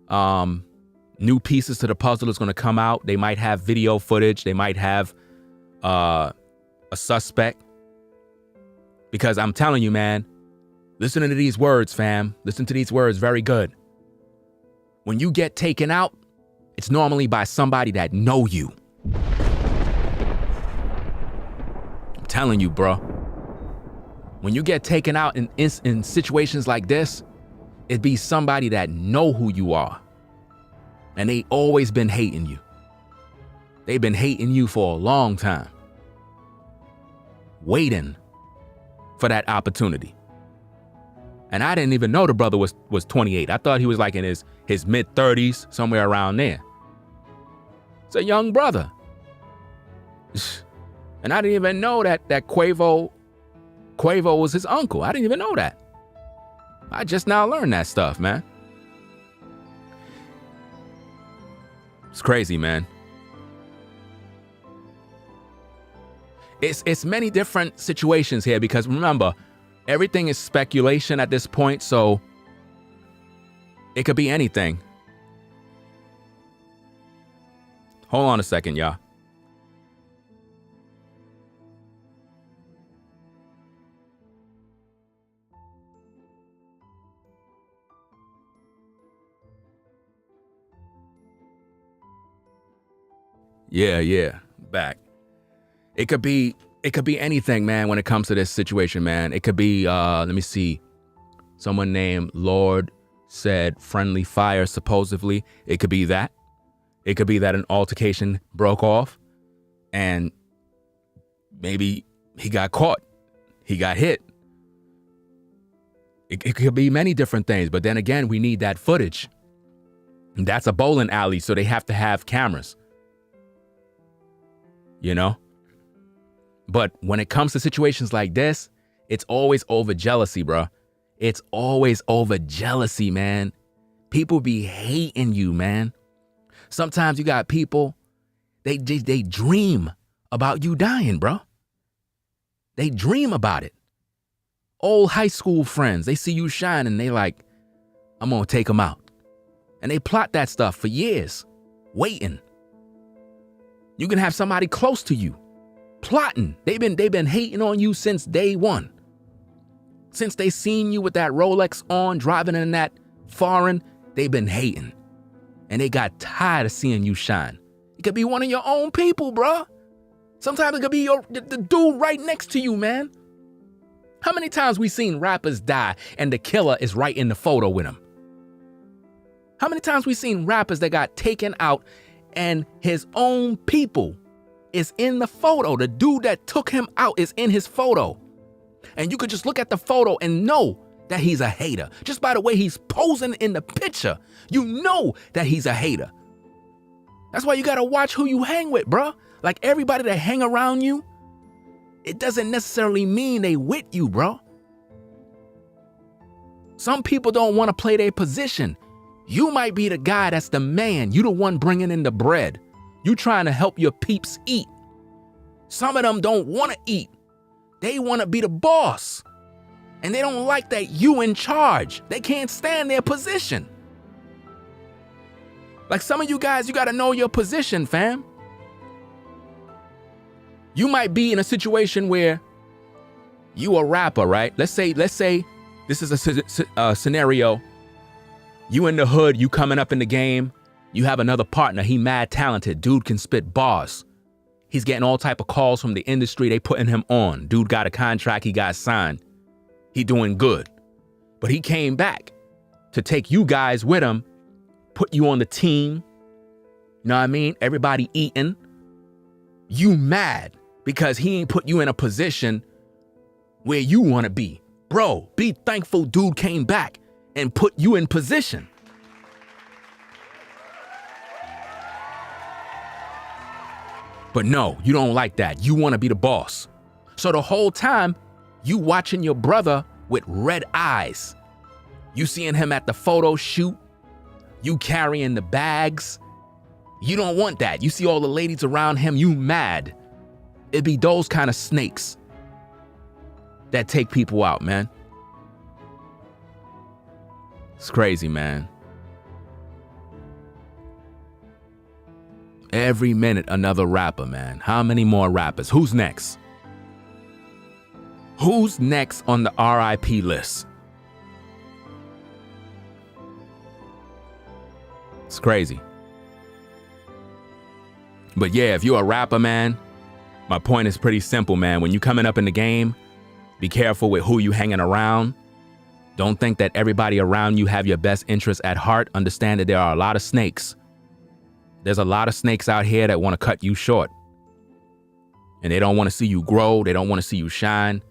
New pieces to the puzzle is going to come out. They might have video footage. They might have a suspect. Because I'm telling you, man, listen to these words, fam. Listen to these words very good. When you get taken out, it's normally by somebody that know you. I'm telling you, bro. When you get taken out in situations like this, it'd be somebody that know who you are. And they always been hating you. They've been hating you for a long time. Waiting for that opportunity. And I didn't even know the brother was 28. I thought he was like in his mid-30s, somewhere around there. It's a young brother. And I didn't even know that Quavo was his uncle. I didn't even know that. I just now learned that stuff, man. It's crazy, man. It's many different situations here because remember, everything is speculation at this point, so it could be anything. Hold on a second, y'all. Yeah, back. It could be anything, man, when it comes to this situation, man. It could be, let me see. Someone named Lord said friendly fire, supposedly. It could be that. It could be that an altercation broke off and maybe he got caught. He got hit. It could be many different things. But then again, we need that footage. And that's a bowling alley, so they have to have cameras. You know? But when it comes to situations like this, it's always over jealousy, bro. It's always over jealousy, man. People be hating you, man. Sometimes you got people, they dream about you dying, bro. They dream about it. Old high school friends, they see you shine and they like, I'm gonna take them out. And they plot that stuff for years, waiting. You can have somebody close to you plotting. They've been hating on you since day one. Since they seen you with that Rolex on, driving in that foreign, they've been hating. And they got tired of seeing you shine. It could be one of your own people, bruh. Sometimes it could be the dude right next to you, man. How many times we seen rappers die and the killer is right in the photo with him? How many times we seen rappers that got taken out and his own people is in the photo? The dude that took him out is in his photo. And you could just look at the photo and know that he's a hater. Just by the way he's posing in the picture, you know that he's a hater. That's why you gotta watch who you hang with, bruh. Like everybody that hang around you, it doesn't necessarily mean they with you, bro. Some people don't want to play their position. You might be the guy that's the man. You the one bringing in the bread. You trying to help your peeps eat. Some of them don't want to eat. They want to be the boss. And they don't like that you in charge. They can't stand their position. Like some of you guys, you got to know your position, fam. You might be in a situation where you a rapper, right? Let's say this is a scenario. You in the hood, you coming up in the game. You have another partner. He mad talented. Dude can spit bars. He's getting all type of calls from the industry. They putting him on. Dude got a contract. He got signed. He doing good. But he came back to take you guys with him, put you on the team. You know what I mean? Everybody eating. You mad because he ain't put you in a position where you want to be. Bro, be thankful dude came back and put you in position. But no, you don't like that. You want to be the boss. So the whole time, you watching your brother with red eyes. You seeing him at the photo shoot. You carrying the bags. You don't want that. You see all the ladies around him, you mad. It'd be those kind of snakes that take people out, man. It's crazy, man. Every minute, another rapper, man. How many more rappers? Who's next? Who's next on the RIP list? It's crazy. But yeah, if you're a rapper, man, my point is pretty simple, man. When you coming up in the game, be careful with who you hanging around. Don't think that everybody around you have your best interests at heart. Understand that there are a lot of snakes. There's a lot of snakes out here that want to cut you short. And they don't want to see you grow. They don't want to see you shine.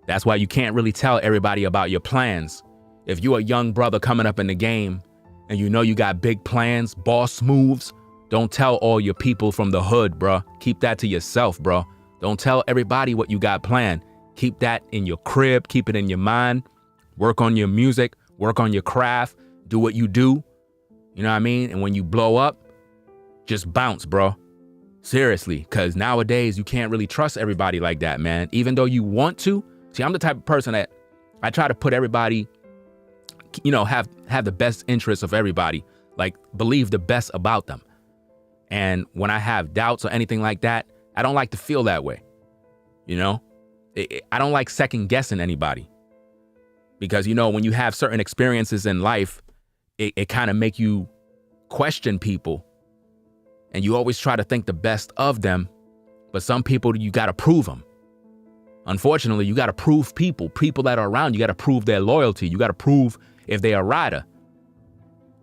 That's why you can't really tell everybody about your plans. If you're a young brother coming up in the game and you know you got big plans, boss moves, don't tell all your people from the hood, bruh. Keep that to yourself, bruh. Don't tell everybody what you got planned. Keep that in your crib. Keep it in your mind. Work on your music. Work on your craft. Do what you do. You know what I mean? And when you blow up, just bounce, bro. Seriously, because nowadays you can't really trust everybody like that, man. Even though you want to. See, I'm the type of person that I try to put everybody, you know, have the best interests of everybody. Like, believe the best about them. And when I have doubts or anything like that, I don't like to feel that way. You know, I don't like second guessing anybody. Because, you know, when you have certain experiences in life, it kind of make you question people. And you always try to think the best of them. But some people, you got to prove them. Unfortunately, you got to prove people that are around. You got to prove their loyalty. You got to prove if they're a rider.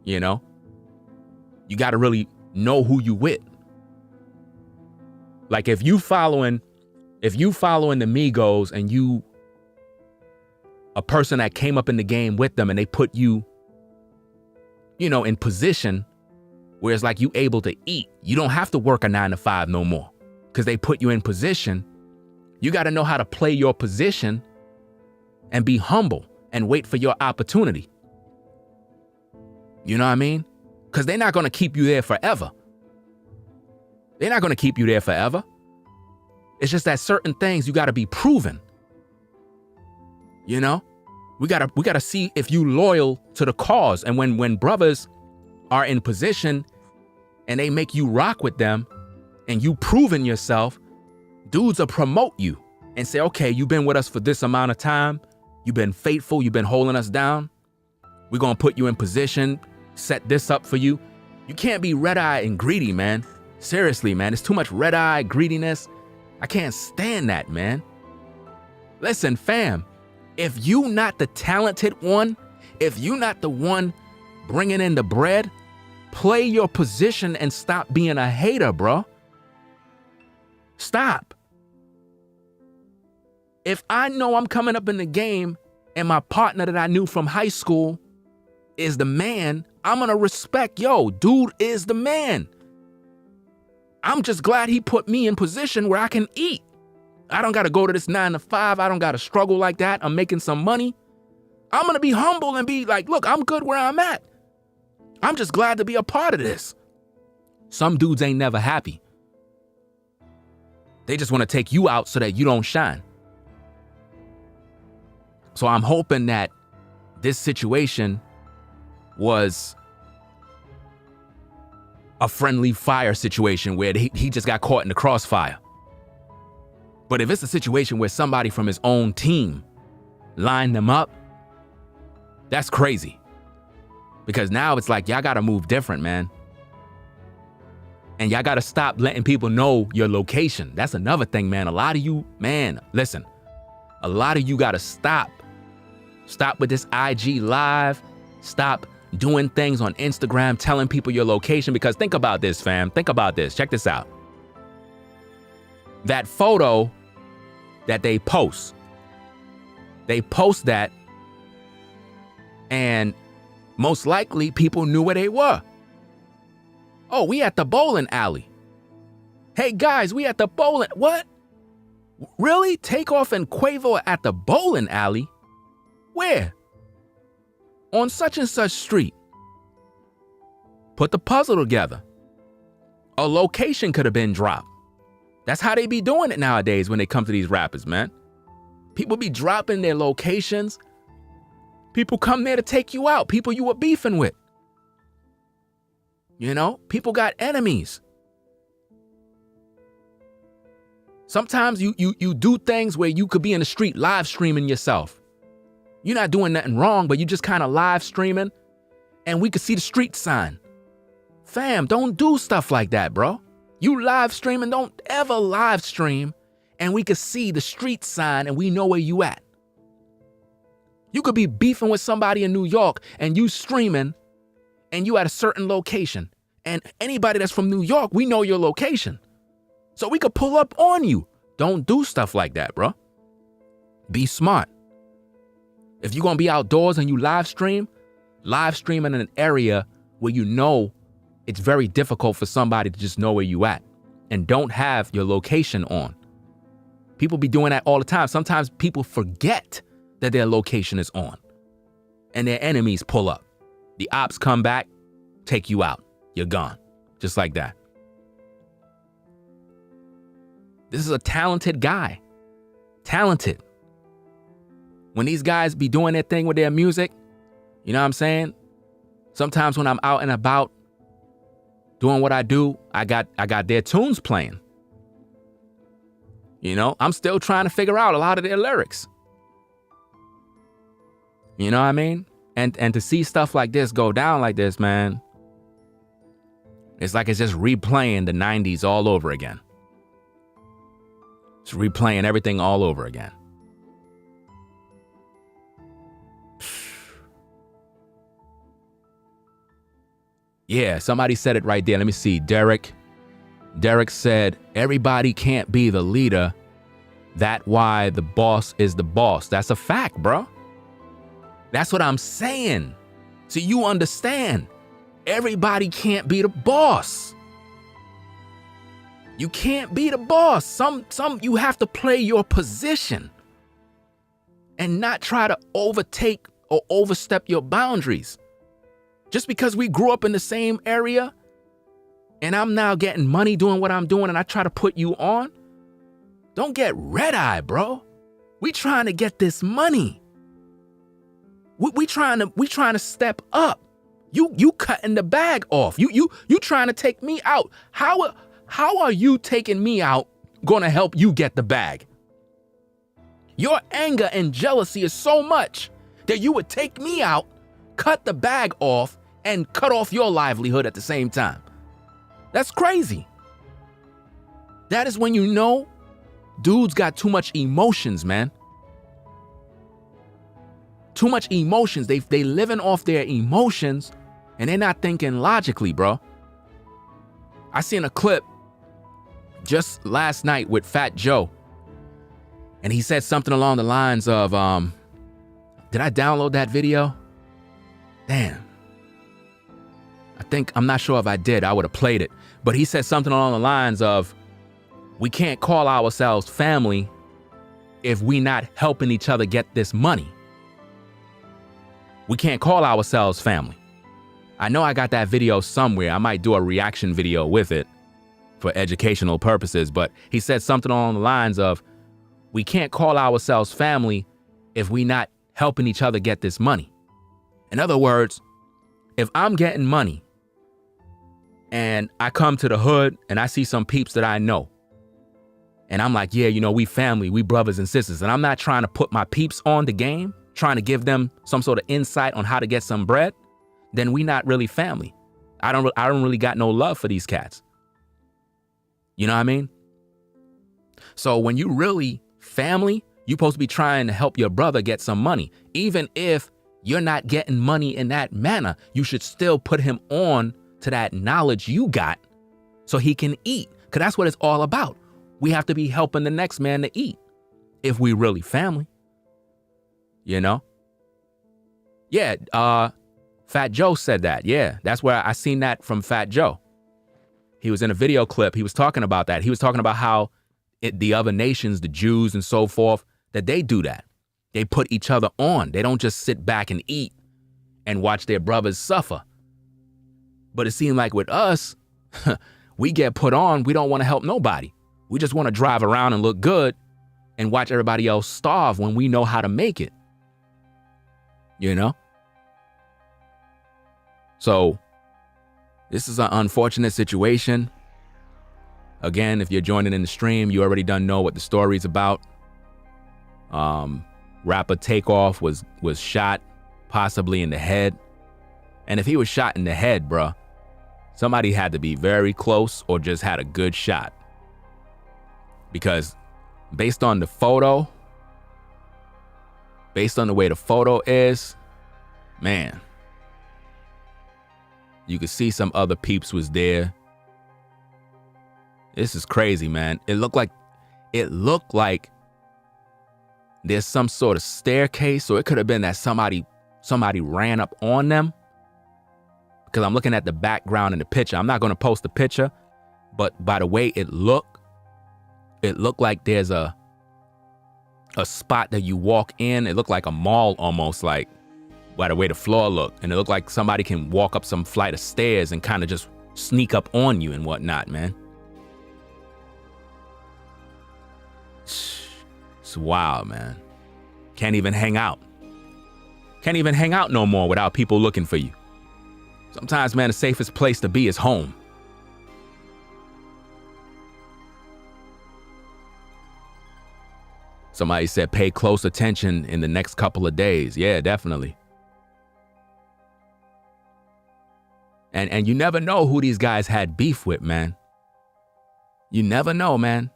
You know, you got to really know who you with. Like if you following the Migos and you a person that came up in the game with them and they put you, you know, in position where it's like you able to eat. You don't have to work a 9-to-5 no more because they put you in position. You got to know how to play your position and be humble and wait for your opportunity. You know what I mean? Because they're not going to keep you there forever. They're not going to keep you there forever. It's just that certain things you got to be proven. You know, we gotta see if you loyal to the cause. And when brothers are in position and they make you rock with them and you proving yourself, dudes will promote you and say, okay, you've been with us for this amount of time. You've been faithful. You've been holding us down. We're going to put you in position, set this up for you. You can't be red-eyed and greedy, man. Seriously, man. It's too much red-eye greediness. I can't stand that, man. Listen, fam, if you not the talented one, if you not the one bringing in the bread, play your position and stop being a hater, bro. Stop. If I know I'm coming up in the game and my partner that I knew from high school is the man, I'm going to respect, yo, dude is the man. I'm just glad he put me in position where I can eat. I don't got to go to this 9 to 5. I don't got to struggle like that. I'm making some money. I'm going to be humble and be like, look, I'm good where I'm at. I'm just glad to be a part of this. Some dudes ain't never happy. They just want to take you out so that you don't shine. So I'm hoping that this situation was a friendly fire situation where he just got caught in the crossfire. But if it's a situation where somebody from his own team lined them up, that's crazy. Because now it's like, y'all got to move different, man. And y'all got to stop letting people know your location. That's another thing, man. A lot of you, man, listen, a lot of you got to stop. Stop with this IG live. Stop doing things on Instagram, telling people your location. Because think about this, fam. Think about this. Check this out. That photo that they post that, and most likely people knew where they were. Oh, we at the bowling alley. Hey guys, we at the bowling. What? Really? TAKEOFF and Quavo are at the bowling alley? Where? On such and such street. Put the puzzle together. A location could have been dropped. That's how they be doing it nowadays when they come to these rappers, man. People be dropping their locations. People come there to take you out. People you were beefing with. You know, people got enemies. Sometimes you do things where you could be in the street live streaming yourself. You're not doing nothing wrong, but you just kind of live streaming and we could see the street sign. Fam, don't do stuff like that, bro. You live streaming, don't ever live stream and we could see the street sign and we know where you at. You could be beefing with somebody in New York and you streaming and you at a certain location. And anybody that's from New York, we know your location. So we could pull up on you. Don't do stuff like that, bro. Be smart. If you're going to be outdoors and you live stream in an area where you know it's very difficult for somebody to just know where you at and don't have your location on. People be doing that all the time. Sometimes people forget that their location is on and their enemies pull up. The ops come back, take you out. You're gone. Just like that. This is a talented guy. Talented. When these guys be doing their thing with their music, you know what I'm saying? Sometimes when I'm out and about doing what I do, I got their tunes playing. You know, I'm still trying to figure out a lot of their lyrics. You know what I mean? And to see stuff like this go down like this, man, it's like it's just replaying the 90s all over again. It's replaying everything all over again. Yeah, somebody said it right there. Let me see. Derek said, everybody can't be the leader. That's why the boss is the boss. That's a fact, bro. That's what I'm saying. So you understand. Everybody can't be the boss. You can't be the boss. Some you have to play your position and not try to overtake or overstep your boundaries. Just because we grew up in the same area and I'm now getting money doing what I'm doing and I try to put you on, Don't get red-eyed, bro. We trying to get this money. We trying to step up. You cutting the bag off. You trying to take me out. How are you taking me out gonna help you get the bag? Your anger and jealousy is so much that you would take me out, cut the bag off, and cut off your livelihood at the same time. That's crazy. That is when you know dudes got too much emotions, man. Too much emotions. They living off their emotions and they're not thinking logically, bro. I seen a clip just last night with Fat Joe. And he said something along the lines of, did I download that video? Damn. I'm not sure if I did. I would have played it. But he said something along the lines of, we can't call ourselves family if we not helping each other get this money. We can't call ourselves family. I know I got that video somewhere. I might do a reaction video with it for educational purposes, but he said something along the lines of, we can't call ourselves family if we not helping each other get this money. In other words, if I'm getting money and I come to the hood and I see some peeps that I know, and I'm like, yeah, we family, we brothers and sisters, and I'm not trying to put my peeps on the game, trying to give them some sort of insight on how to get some bread, then we not really family. I don't really got no love for these cats. You know what I mean? So when you really family, you're supposed to be trying to help your brother get some money. Even if you're not getting money in that manner, you should still put him on to that knowledge you got so he can eat. Because that's what it's all about. We have to be helping the next man to eat if we really family. Yeah, Fat Joe said that. Yeah, that's where I seen that from Fat Joe. He was in a video clip. He was talking about that. He was talking about how the other nations, the Jews and so forth, that they do that. They put each other on. They don't just sit back and eat and watch their brothers suffer. But it seemed like with us, we get put on. We don't want to help nobody. We just want to drive around and look good and watch everybody else starve when we know how to make it. So this is an unfortunate situation. Again, if you're joining in the stream, you already done know what the story's about. Rapper TAKEOFF was shot, possibly in the head. And if he was shot in the head, bruh, somebody had to be very close or just had a good shot. Because based on the photo, based on the way the photo is, man, you could see some other peeps was there. This is crazy, man. It looked like there's some sort of staircase, or it could have been that somebody ran up on them. Because I'm looking at the background in the picture. I'm not going to post the picture, but by the way it looked like there's a spot that you walk in. It looked like a mall almost, like by the way the floor looked. And it looked like somebody can walk up some flight of stairs and kind of just sneak up on you and whatnot, man. It's wild, man. Can't even hang out. Can't even hang out no more without people looking for you. Sometimes, man, the safest place to be is home. Somebody said pay close attention in the next couple of days. Yeah, definitely. And you never know who these guys had beef with, man. You never know, man.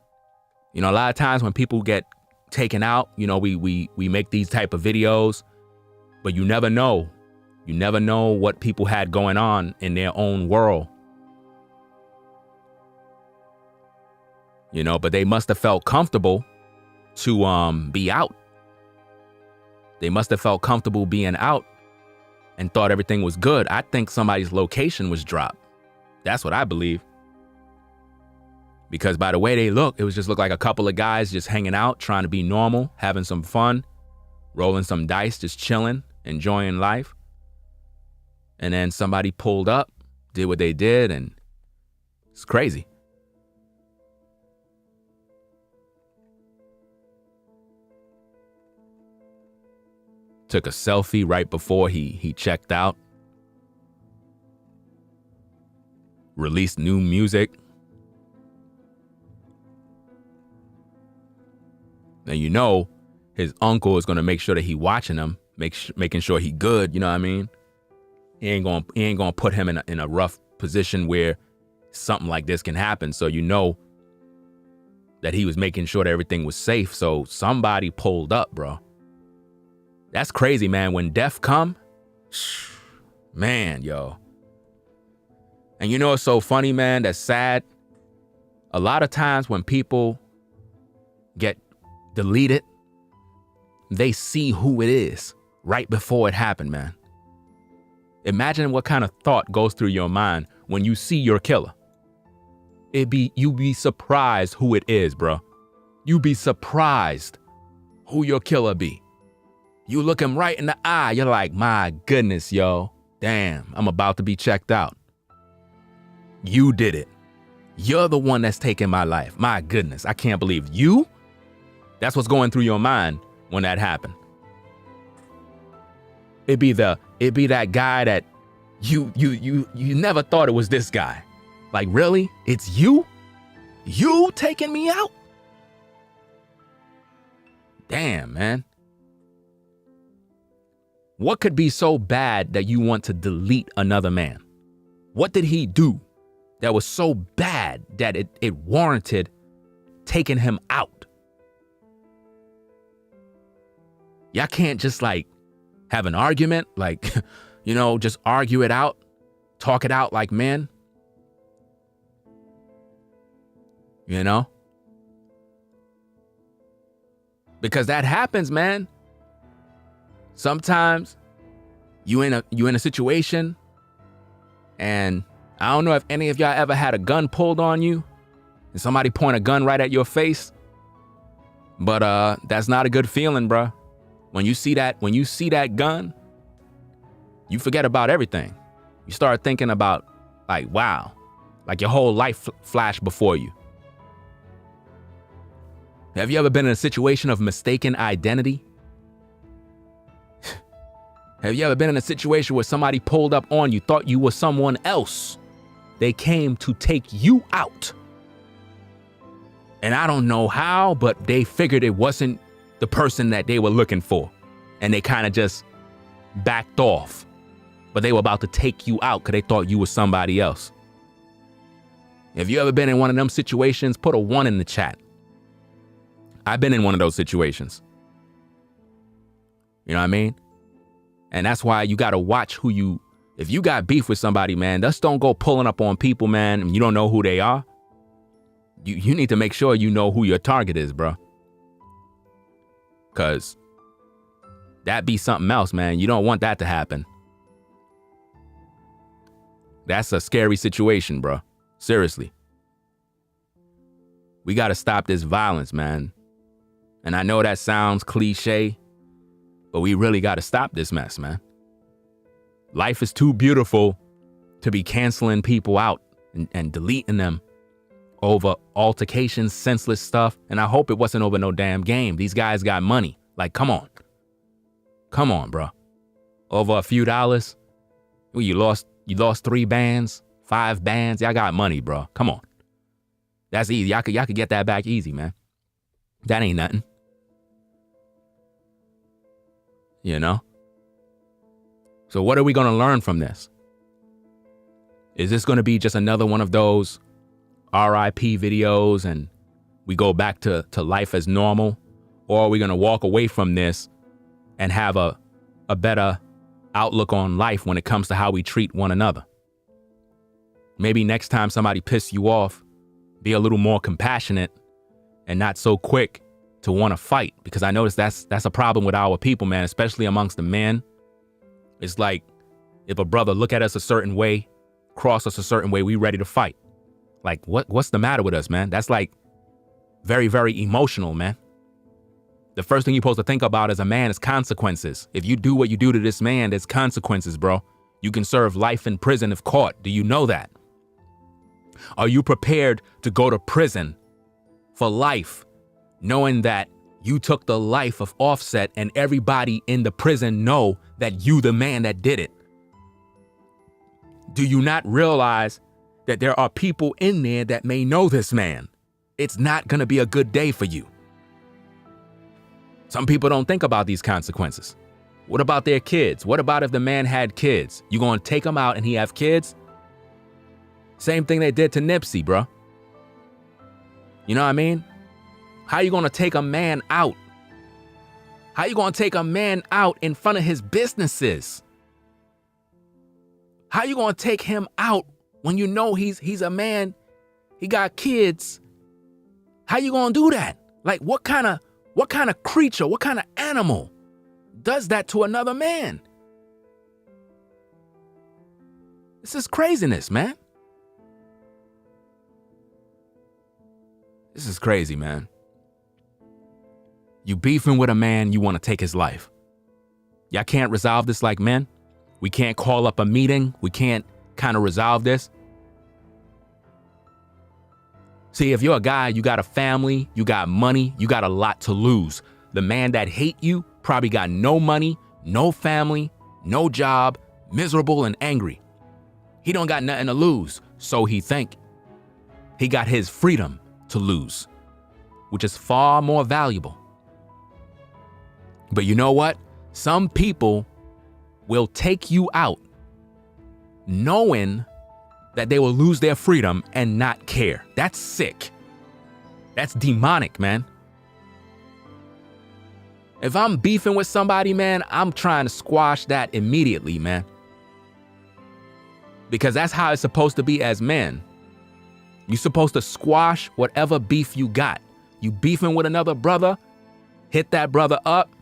A lot of times when people get taken out, we make these type of videos, but you never know. You never know what people had going on in their own world. But they must have felt comfortable to be out. They must have felt comfortable being out and thought everything was good. I think somebody's location was dropped. That's what I believe. Because by the way they look, it was just looked like a couple of guys just hanging out, trying to be normal, having some fun, rolling some dice, just chilling, enjoying life. And then somebody pulled up, did what they did, and it's crazy. took a selfie right before he checked out, released new music. And you know his uncle is going to make sure that he watching him, making sure he good, you know what I mean? He ain't going to put him in a rough position where something like this can happen. So you know that he was making sure that everything was safe. So somebody pulled up, bro. That's crazy, man. When death come, man, yo. And you know what's so funny, man? That's sad. A lot of times when people get deleted, they see who it is right before it happened, man. Imagine what kind of thought goes through your mind when you see your killer. You be surprised who it is, bro. You be surprised who your killer be. You look him right in the eye. You're like, my goodness, yo. Damn, I'm about to be checked out. You did it. You're the one that's taking my life. My goodness, I can't believe you. That's what's going through your mind when that happened. It'd be that guy that you never thought it was this guy. Like, really? It's you? You taking me out? Damn, man. What could be so bad that you want to delete another man? What did he do that was so bad that it warranted taking him out? Y'all can't just like have an argument, like, you know, just argue it out, talk it out like men. You know? Because that happens, man. Sometimes you in a situation, and I don't know if any of y'all ever had a gun pulled on you and somebody point a gun right at your face, but that's not a good feeling, bro. When you see that gun, you forget about everything. You start thinking about, like, wow, like your whole life flashed before you. Have you ever been in a situation of mistaken identity? Have you ever been in a situation where somebody pulled up on you, thought you were someone else? They came to take you out. And I don't know how, but they figured it wasn't the person that they were looking for. And they kind of just backed off. But they were about to take you out because they thought you were somebody else. Have you ever been in one of them situations? Put a 1 in the chat. I've been in one of those situations. You know what I mean? And that's why you got to watch if you got beef with somebody, man, just don't go pulling up on people, man, and you don't know who they are. You need to make sure you know who your target is, bro. Because that be something else, man. You don't want that to happen. That's a scary situation, bro. Seriously. We got to stop this violence, man. And I know that sounds cliche, but we really got to stop this mess, man. Life is too beautiful to be canceling people out and deleting them over altercations, senseless stuff. And I hope it wasn't over no damn game. These guys got money. Like, come on. Come on, bro. Over a few dollars. Well, you lost 3 bands, 5 bands. Y'all got money, bro. Come on. That's easy. Y'all could get that back easy, man. That ain't nothing. You know? So what are we going to learn from this? Is this going to be just another one of those RIP videos and we go back to life as normal? Or are we going to walk away from this and have a better outlook on life when it comes to how we treat one another? Maybe next time somebody pisses you off, be a little more compassionate and not so quick to want to fight. Because I notice that's a problem with our people, man, especially amongst the men. It's like if a brother look at us a certain way, cross us a certain way, we ready to fight. Like, what's the matter with us, man? That's like very, very emotional, man. The first thing you're supposed to think about as a man is consequences. If you do what you do to this man, there's consequences, bro. You can serve life in prison if caught. Do you know that? Are you prepared to go to prison for life, knowing that You took the life of Offset, and everybody in the prison know that you the man that did it. Do you not realize that there are people in there that may know this man? It's not going to be a good day for you. Some people don't think about these consequences. What about their kids? What about if the man had kids? You going to take him out and he have kids? Same thing they did to Nipsey, bro. You know what I mean? How you going to take a man out? How you going to take a man out in front of his businesses? How you going to take him out when you know he's a man, he got kids? How you going to do that? Like, what kind of creature, what kind of animal does that to another man? This is craziness, man. This is crazy, man. You beefing with a man, you want to take his life. Y'all can't resolve this like men? We can't call up a meeting? We can't kind of resolve this? See, if you're a guy, you got a family, you got money, you got a lot to lose. The man that hate you probably got no money, no family, no job, miserable and angry. He don't got nothing to lose, so he think. He got his freedom to lose, which is far more valuable. But you know what? Some people will take you out knowing that they will lose their freedom and not care. That's sick. That's demonic, man. If I'm beefing with somebody, man, I'm trying to squash that immediately, man. Because that's how it's supposed to be as men. You're supposed to squash whatever beef you got. You beefing with another brother, hit that brother up,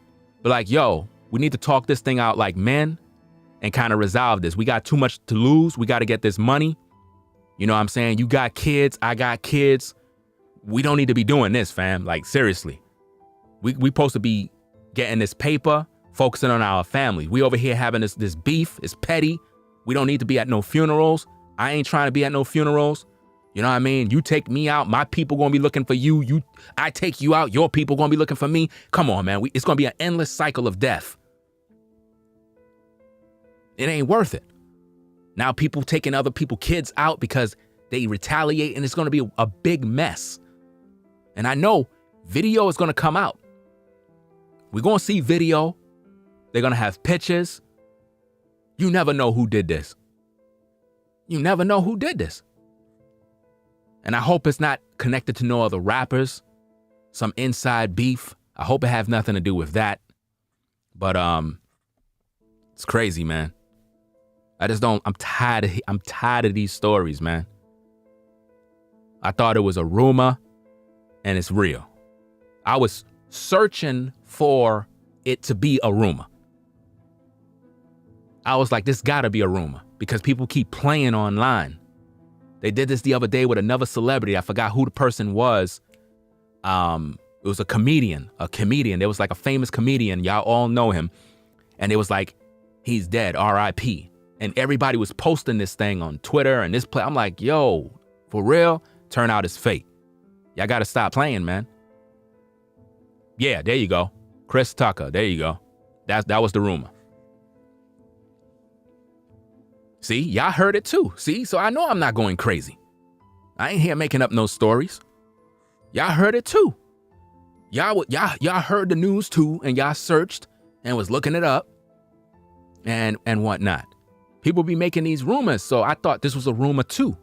be like, yo, we need to talk this thing out like men and kind of resolve this. We got too much to lose. We got to get this money. You know what I'm saying? You got kids. I got kids. We don't need to be doing this, fam. Like, seriously. We supposed to be getting this paper, focusing on our family. We over here having this beef. It's petty. We don't need to be at no funerals. I ain't trying to be at no funerals. You know what I mean? You take me out, my people gonna be looking for you. I take you out, your people gonna be looking for me. Come on, man. It's gonna be an endless cycle of death. It ain't worth it. Now people taking other people's kids out because they retaliate, and it's gonna be a big mess. And I know video is gonna come out. We're gonna see video. They're gonna have pictures. You never know who did this. You never know who did this. And I hope it's not connected to no other rappers, some inside beef. I hope it have nothing to do with that. But it's crazy, man. I'm tired of these stories, man. I thought it was a rumor, and it's real. I was searching for it to be a rumor. I was like, this gotta be a rumor, because people keep playing online. They did this the other day with another celebrity. I forgot who the person was. It was a comedian. There was like a famous comedian. Y'all all know him. And it was like, he's dead, R.I.P. And everybody was posting this thing on Twitter and this play. I'm like, yo, for real? Turn out it's fake. Y'all got to stop playing, man. Yeah, there you go. Chris Tucker. There you go. That was the rumor. See, y'all heard it too. See, so I know I'm not going crazy. I ain't here making up no stories. Y'all heard it too. Y'all heard the news too, and y'all searched and was looking it up and whatnot. People be making these rumors, so I thought this was a rumor too.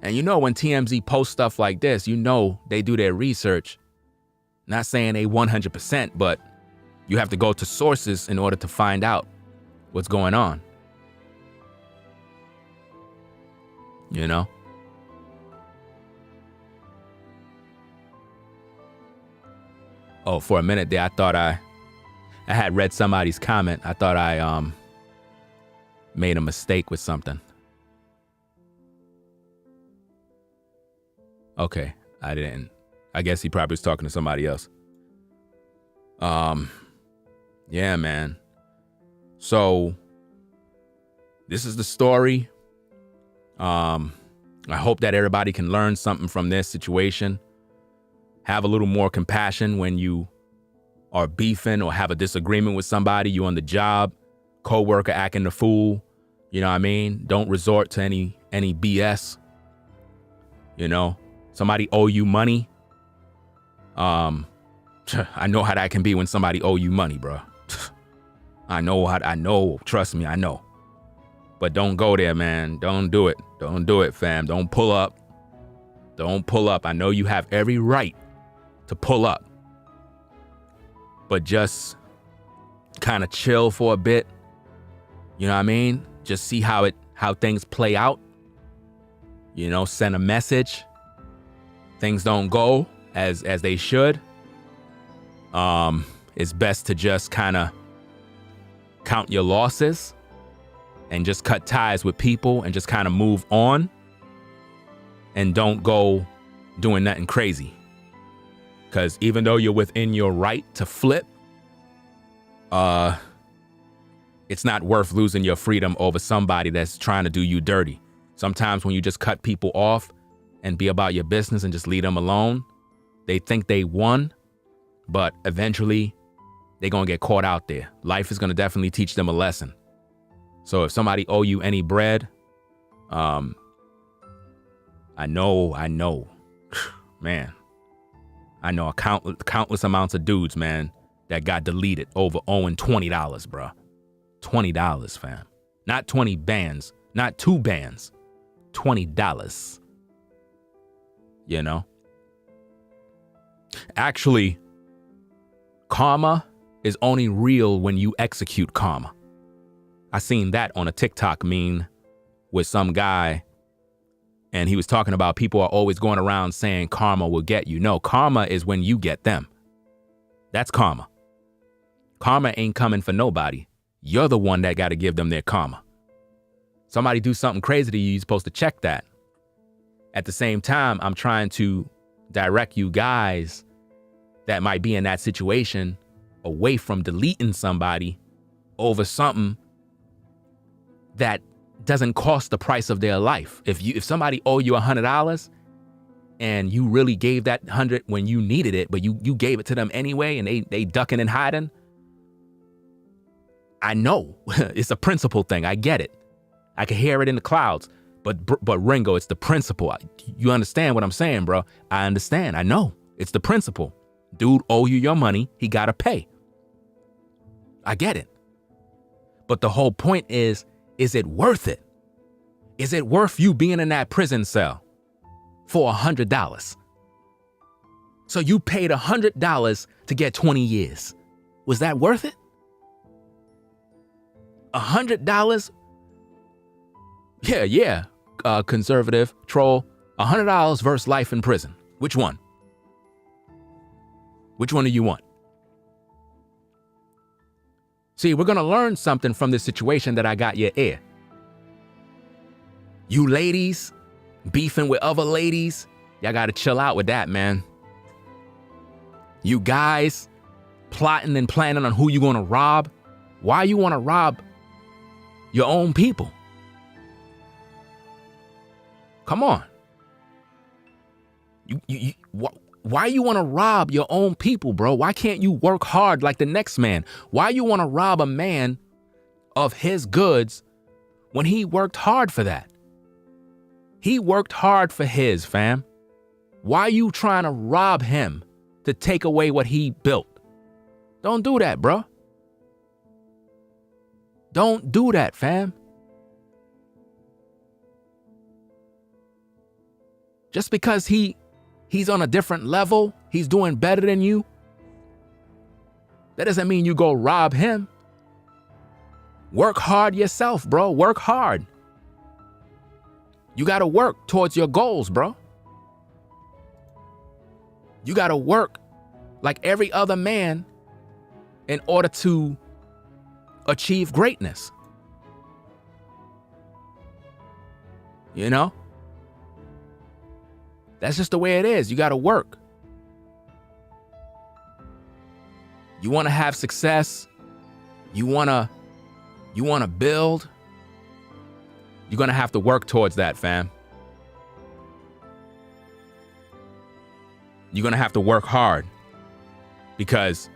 And you know, when TMZ posts stuff like this, you know they do their research. Not saying they 100%, but you have to go to sources in order to find out what's going on. You know? Oh, for a minute there, I thought I had read somebody's comment. I thought I made a mistake with something. Okay, I didn't. I guess he probably was talking to somebody else. Yeah, man. So this is the story. I hope that everybody can learn something from this situation. Have a little more compassion when you are beefing or have a disagreement with somebody. You on the job, coworker acting the fool. You know what I mean? Don't resort to any BS. You know, somebody owe you money. I know how that can be when somebody owe you money, bro. I know, trust me, I know. But don't go there, man. Don't do it. Don't do it, fam. Don't pull up. Don't pull up. I know you have every right to pull up. But just kind of chill for a bit. You know what I mean? Just see how things play out. You know, send a message. Things don't go as they should. It's best to just kind of count your losses and just cut ties with people and just kind of move on, and don't go doing nothing crazy. Because even though you're within your right to flip, it's not worth losing your freedom over somebody that's trying to do you dirty. Sometimes when you just cut people off and be about your business and just leave them alone, they think they won, but eventually they're going to get caught out there. Life is going to definitely teach them a lesson. So if somebody owe you any bread, I know, man, I know countless amounts of dudes, man, that got deleted over owing $20, bro. $20, fam. Not 20 bands, not 2 bands, $20. You know? Actually, karma is only real when you execute karma. I seen that on a TikTok meme with some guy, and he was talking about people are always going around saying karma will get you. No, karma is when you get them. That's karma. Karma ain't coming for nobody. You're the one that got to give them their karma. Somebody do something crazy to you, you're supposed to check that. At the same time, I'm trying to direct you guys that might be in that situation away from deleting somebody over something that doesn't cost the price of their life. If somebody owe you $100 and you really gave that 100 when you needed it, but you gave it to them anyway and they ducking and hiding, I know it's a principle thing. I get it. I can hear it in the clouds. But Ringo, it's the principle. You understand what I'm saying, bro? I understand. I know. It's the principle. Dude owe you your money. He got to pay. I get it. But the whole point is it worth it? Is it worth you being in that prison cell for $100? So you paid $100 to get 20 years. Was that worth it? $100? Yeah. Conservative troll. $100 versus life in prison. Which one? Which one do you want? See, we're going to learn something from this situation that I got your ear. You ladies beefing with other ladies, y'all got to chill out with that, man. You guys plotting and planning on who you going to rob. Why you want to rob your own people? Come on. Why you want to rob your own people, bro? Why can't you work hard like the next man? Why you want to rob a man of his goods when he worked hard for that? He worked hard for his, fam. Why you trying to rob him to take away what he built? Don't do that, bro. Don't do that, fam. Just because he's on a different level, he's doing better than you, that doesn't mean you go rob him. Work hard yourself, bro. Work hard. You got to work towards your goals, bro. You got to work like every other man in order to achieve greatness. You know? That's just the way it is. You got to work. You want to have success. You want to build. You're going to have to work towards that, fam. You're going to have to work hard, because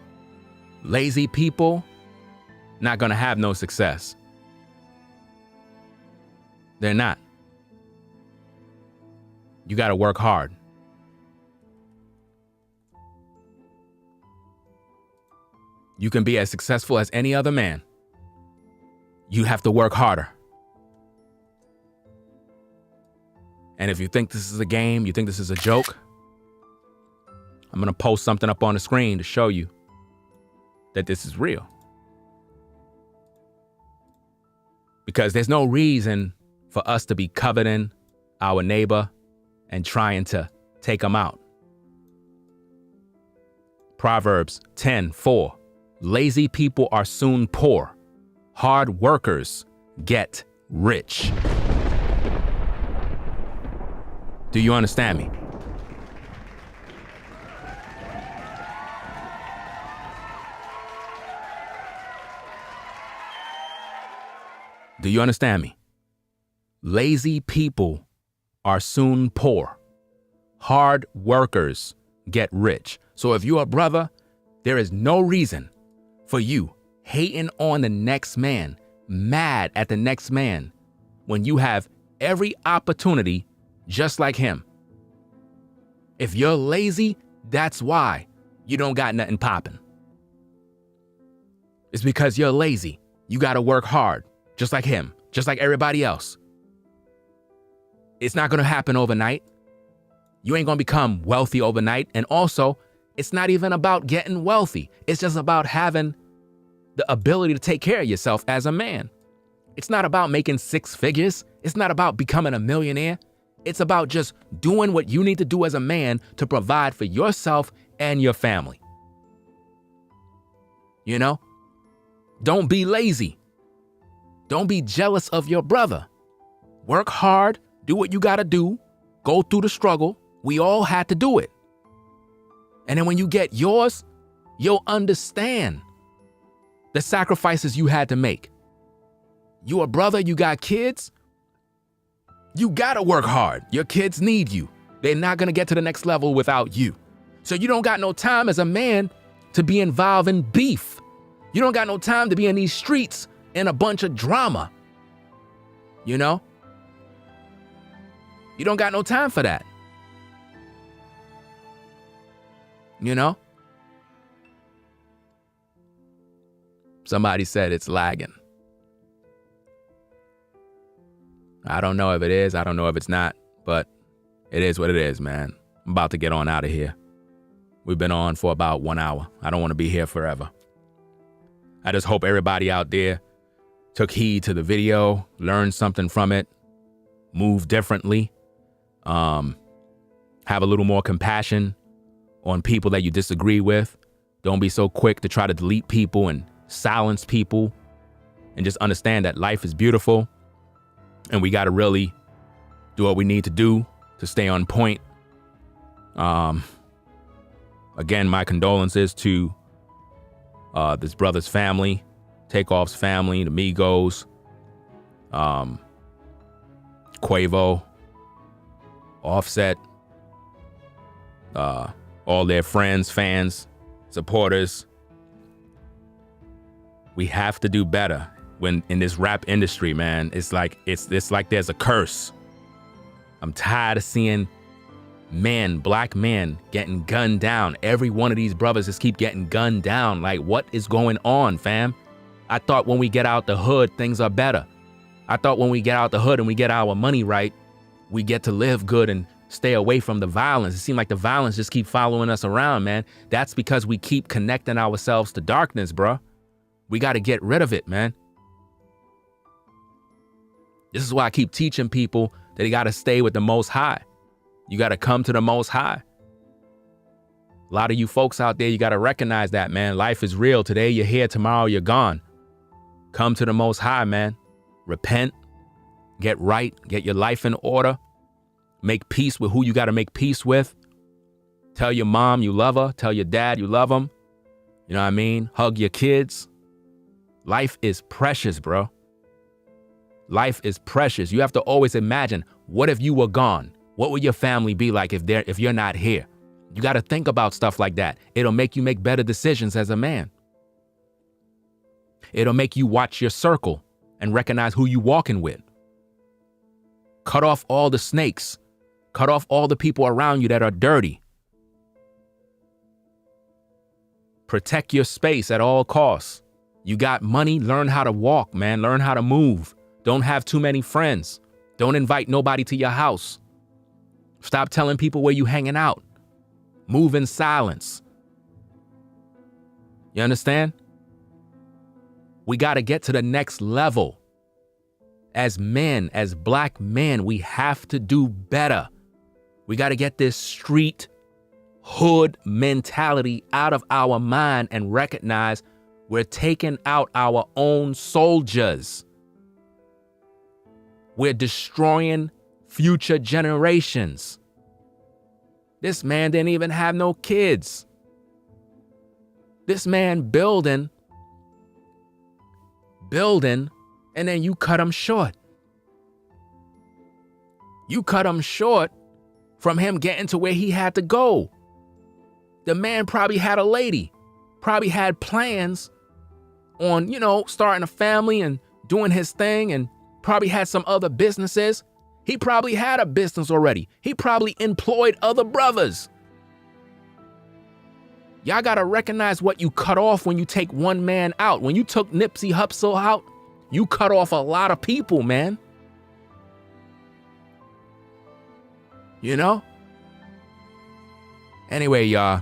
lazy people not going to have no success. They're not. You got to work hard. You can be as successful as any other man. You have to work harder. And if you think this is a game, you think this is a joke, I'm going to post something up on the screen to show you that this is real. Because there's no reason for us to be coveting our neighbor and trying to take them out. Proverbs 10:4. Lazy people are soon poor. Hard workers get rich. Do you understand me? Do you understand me? Lazy people are soon poor. Hard workers get rich. So if you're a brother, there is no reason for you hating on the next man, mad at the next man, when you have every opportunity just like him. If you're lazy, that's why you don't got nothing popping. It's because you're lazy. You got to work hard, just like him, just like everybody else. It's not going to happen overnight. You ain't going to become wealthy overnight. And also, it's not even about getting wealthy. It's just about having the ability to take care of yourself as a man. It's not about making 6 figures. It's not about becoming a millionaire. It's about just doing what you need to do as a man to provide for yourself and your family. You know? Don't be lazy. Don't be jealous of your brother. Work hard. Do what you got to do. Go through the struggle. We all had to do it. And then when you get yours, you'll understand the sacrifices you had to make. You a brother, you got kids. You gotta work hard. Your kids need you. They're not gonna get to the next level without you. So you don't got no time as a man to be involved in beef. You don't got no time to be in these streets in a bunch of drama. You know? You don't got no time for that. You know? Somebody said it's lagging. I don't know if it is. I don't know if it's not, but it is what it is, man. I'm about to get on out of here. We've been on for about 1 hour. I don't want to be here forever. I just hope everybody out there took heed to the video, learned something from it, move differently, have a little more compassion on people that you disagree with. Don't be so quick to try to delete people and silence people, and just understand that life is beautiful and we got to really do what we need to do to stay on point. Again, my condolences to this brother's family, TAKEOFF's family, the Migos, Quavo, Offset, all their friends, fans, supporters. We have to do better when in this rap industry, man. It's like there's a curse. I'm tired of seeing men, black men, getting gunned down. Every one of these brothers just keep getting gunned down. Like, what is going on, fam? I thought when we get out the hood, things are better. I thought when we get out the hood and we get our money right, we get to live good and stay away from the violence. It seems like the violence just keep following us around, man. That's because we keep connecting ourselves to darkness, bruh. We got to get rid of it, man. This is why I keep teaching people that you got to stay with the Most High. You got to come to the Most High. A lot of you folks out there, you got to recognize that, man. Life is real. Today you're here, tomorrow you're gone. Come to the Most High, man. Repent, get right, get your life in order. Make peace with who you got to make peace with. Tell your mom you love her. Tell your dad you love him. You know what I mean? Hug your kids. Life is precious, bro. Life is precious. You have to always imagine, what if you were gone? What would your family be like if you're not here? You got to think about stuff like that. It'll make you make better decisions as a man. It'll make you watch your circle and recognize who you walking with. Cut off all the snakes. Cut off all the people around you that are dirty. Protect your space at all costs. You got money, learn how to walk, man. Learn how to move. Don't have too many friends. Don't invite nobody to your house. Stop telling people where you hanging out. Move in silence. You understand? We got to get to the next level. As men, as black men, we have to do better. We got to get this street hood mentality out of our mind and recognize we're taking out our own soldiers. We're destroying future generations. This man didn't even have no kids. This man building, and then you cut him short. You cut him short from him getting to where he had to go. The man probably had a lady, probably had plans on, starting a family and doing his thing, and probably had some other businesses. He probably had a business already. He probably employed other brothers. Y'all got to recognize what you cut off when you take one man out. When you took Nipsey Hussle out, you cut off a lot of people, man. Anyway, y'all,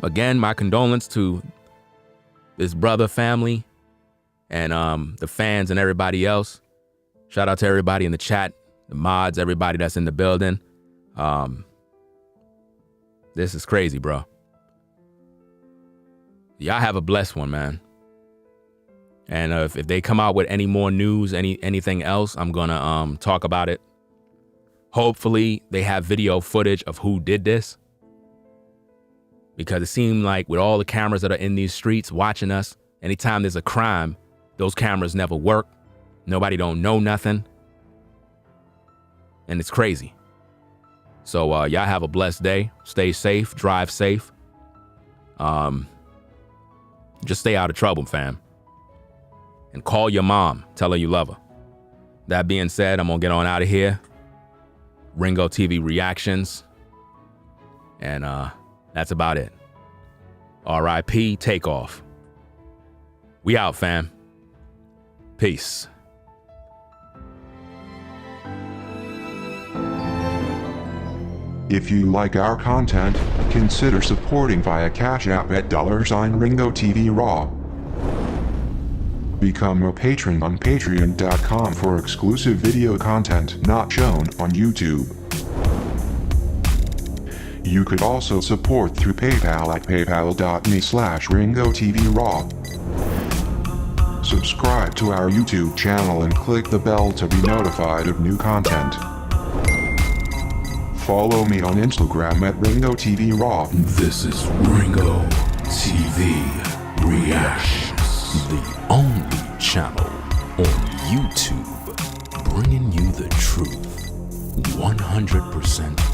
again, my condolences to this brother family and the fans and everybody else. Shout out to everybody in the chat, the mods, everybody that's in the building. This is crazy, bro. Y'all have a blessed one, man. And if they come out with any more news, anything else, I'm gonna talk about it. Hopefully they have video footage of who did this, because it seemed like with all the cameras that are in these streets watching us, anytime there's a crime, those cameras never work. Nobody don't know nothing. And it's crazy. So y'all have a blessed day. Stay safe, drive safe. Just stay out of trouble, fam. And call your mom. Tell her you love her. That being said, I'm going to get on out of here. Ringo TV reactions. And that's about it. R.I.P. Takeoff. We out, fam. Peace.
If you like our content, consider supporting via Cash App at $Ringo TV Raw. Become a patron on patreon.com for exclusive video content not shown on YouTube. You could also support through PayPal at paypal.me/Ringo TV Raw. Subscribe to our YouTube channel and click the bell to be notified of new content. Follow me on Instagram at Ringo TV Raw.
This is Ringo TV Reactions, the only channel on YouTube bringing you the truth 100%